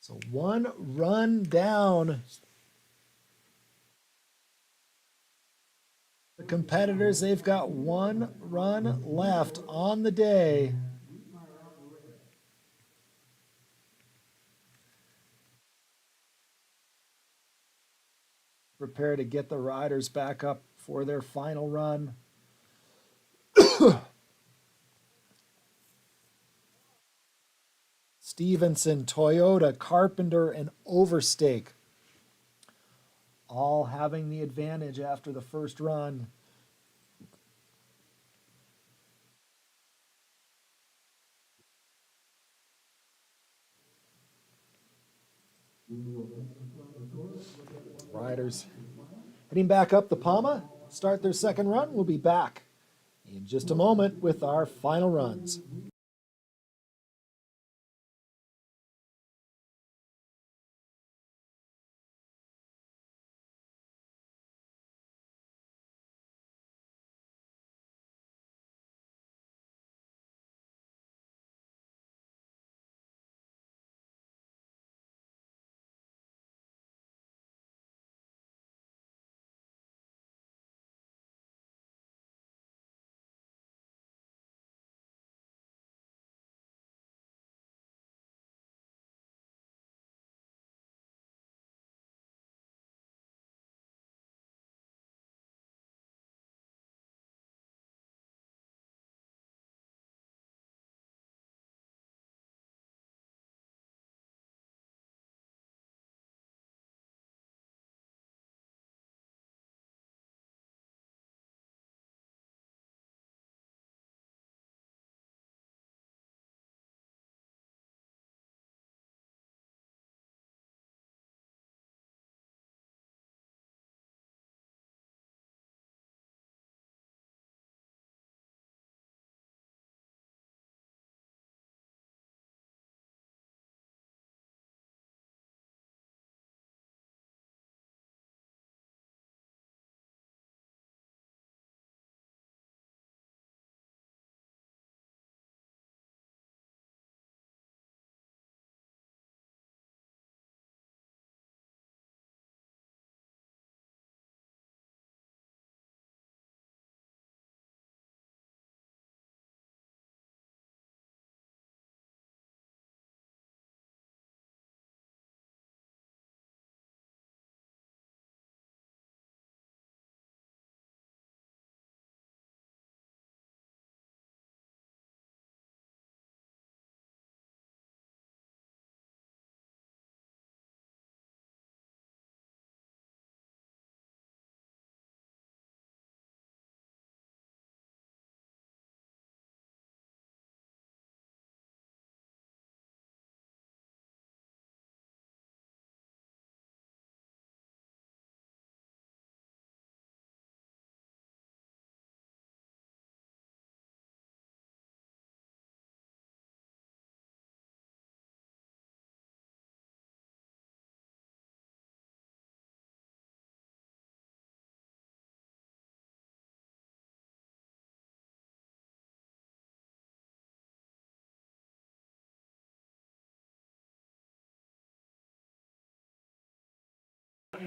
So 1 run down. The competitors, they've got 1 run left on the day. Prepare to get the riders back up for their final run. Stevenson, Toyota, Carpenter, and Overstake all having the advantage after the first run. Riders Heading back up the Palma, start their second run. We'll be back in just a moment with our final runs.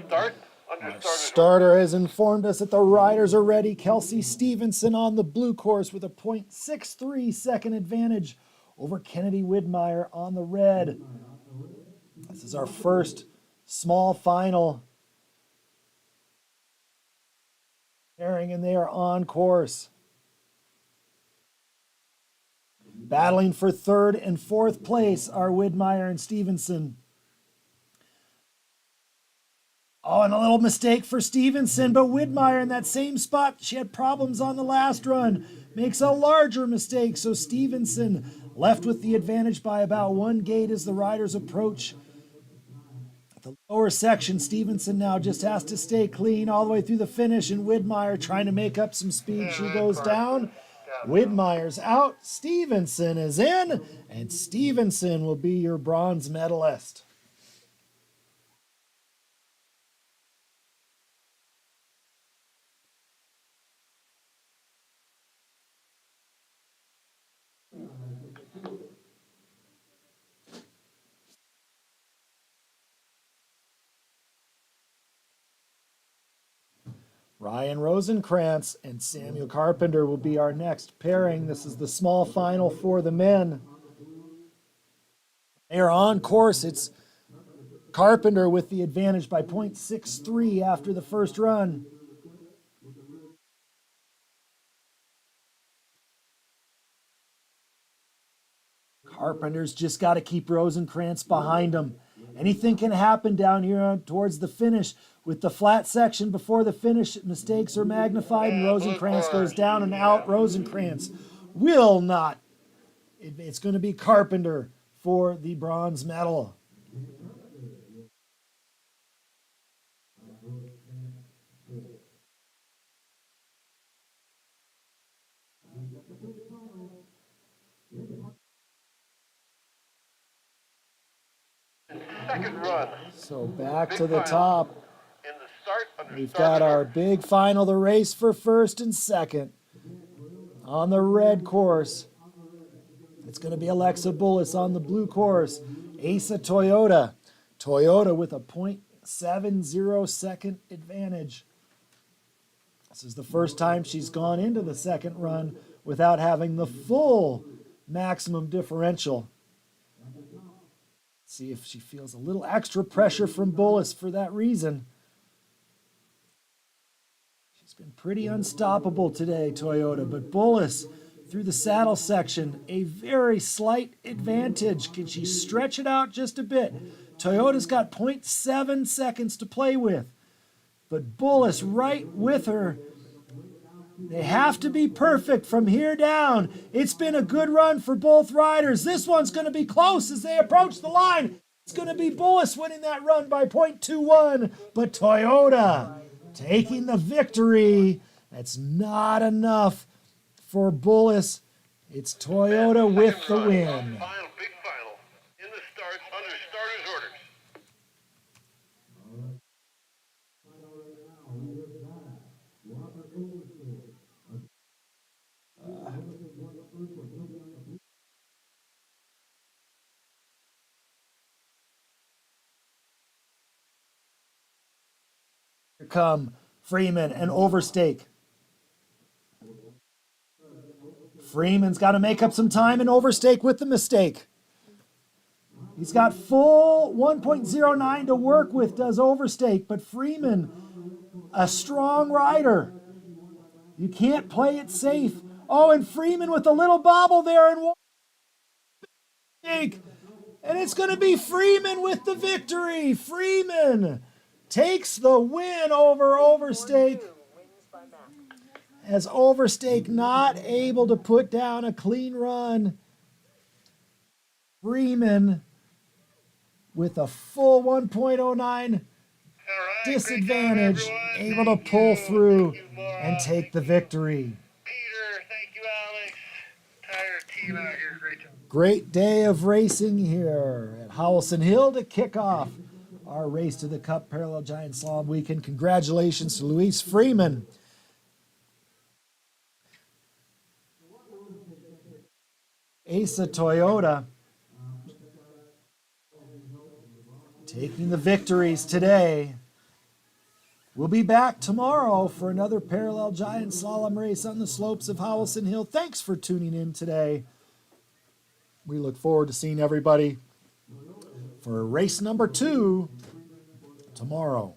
Start.
Our starter has informed us that the riders are ready. Kelsey Stevenson on the blue course with a .63 second advantage over Kennedy Widmeyer on the red. This is our first small final pairing, and they are on course. Battling for third and fourth place are Widmeyer and Stevenson. Oh, and a little mistake for Stevenson, but Widmeyer in that same spot, she had problems on the last run, makes a larger mistake. So Stevenson left with the advantage by about one gate as the riders approach the lower section. Stevenson now just has to stay clean all the way through the finish, and Widmeyer trying to make up some speed. She goes down. Widmeyer's out. Stevenson is in, and Stevenson will be your bronze medalist. Ryan Rosenkrantz and Samuel Carpenter will be our next pairing. This is the small final for the men. They are on course. It's Carpenter with the advantage by .63 after the first run. Carpenter's just got to keep Rosenkrantz behind him. Anything can happen down here towards the finish. With the flat section before the finish, mistakes are magnified, and Rosenkrantz goes down and out. Rosenkrantz will not. It's going to be Carpenter for the bronze medal.
second run.
So back
Big
to the
final.
top.
In the start under
We've
starters
got our
order.
big final, the race for first and second on the red course. It's going to be Alexa Bullis on the blue course. Asa Toyota. Toyota with a .70 second advantage. This is the first time she's gone into the second run without having the full maximum differential. See if she feels a little extra pressure from Bullis for that reason. She's been pretty unstoppable today, Toyota, but Bullis through the saddle section, a very slight advantage. Can she stretch it out just a bit? Toyota's got .7 seconds to play with, but Bullis right with her. They have to be perfect from here down. It's been a good run for both riders. This one's going to be close as they approach the line. It's going to be Bullis winning that run by .21, but Toyota taking the victory. That's not enough for Bullis. It's Toyota with the win.
Final, big final. In the start under starters orders.
Here come Freeman and Overstake. Freeman's got to make up some time and Overstake with the mistake. He's got full 1.09 to work with, does Overstake, but Freeman, a strong rider. You can't play it safe. Oh, and Freeman with a little bobble there and Overstake. And it's going to be Freeman with the victory. Freeman takes the win over Overstake. As Overstake not able to put down a clean run. Freeman with a full 1.09 disadvantage, able to pull through and take the victory.
Peter, thank you, Alex. Entire team out here, great job.
Great day of racing here at Howelsen Hill to kick off our Race to the Cup Parallel Giant Slalom weekend. Congratulations to Luis Freeman. Asa Toyota taking the victories today. We'll be back tomorrow for another Parallel Giant Slalom race on the slopes of Howelsen Hill. Thanks for tuning in today. We look forward to seeing everybody for race number 2 tomorrow.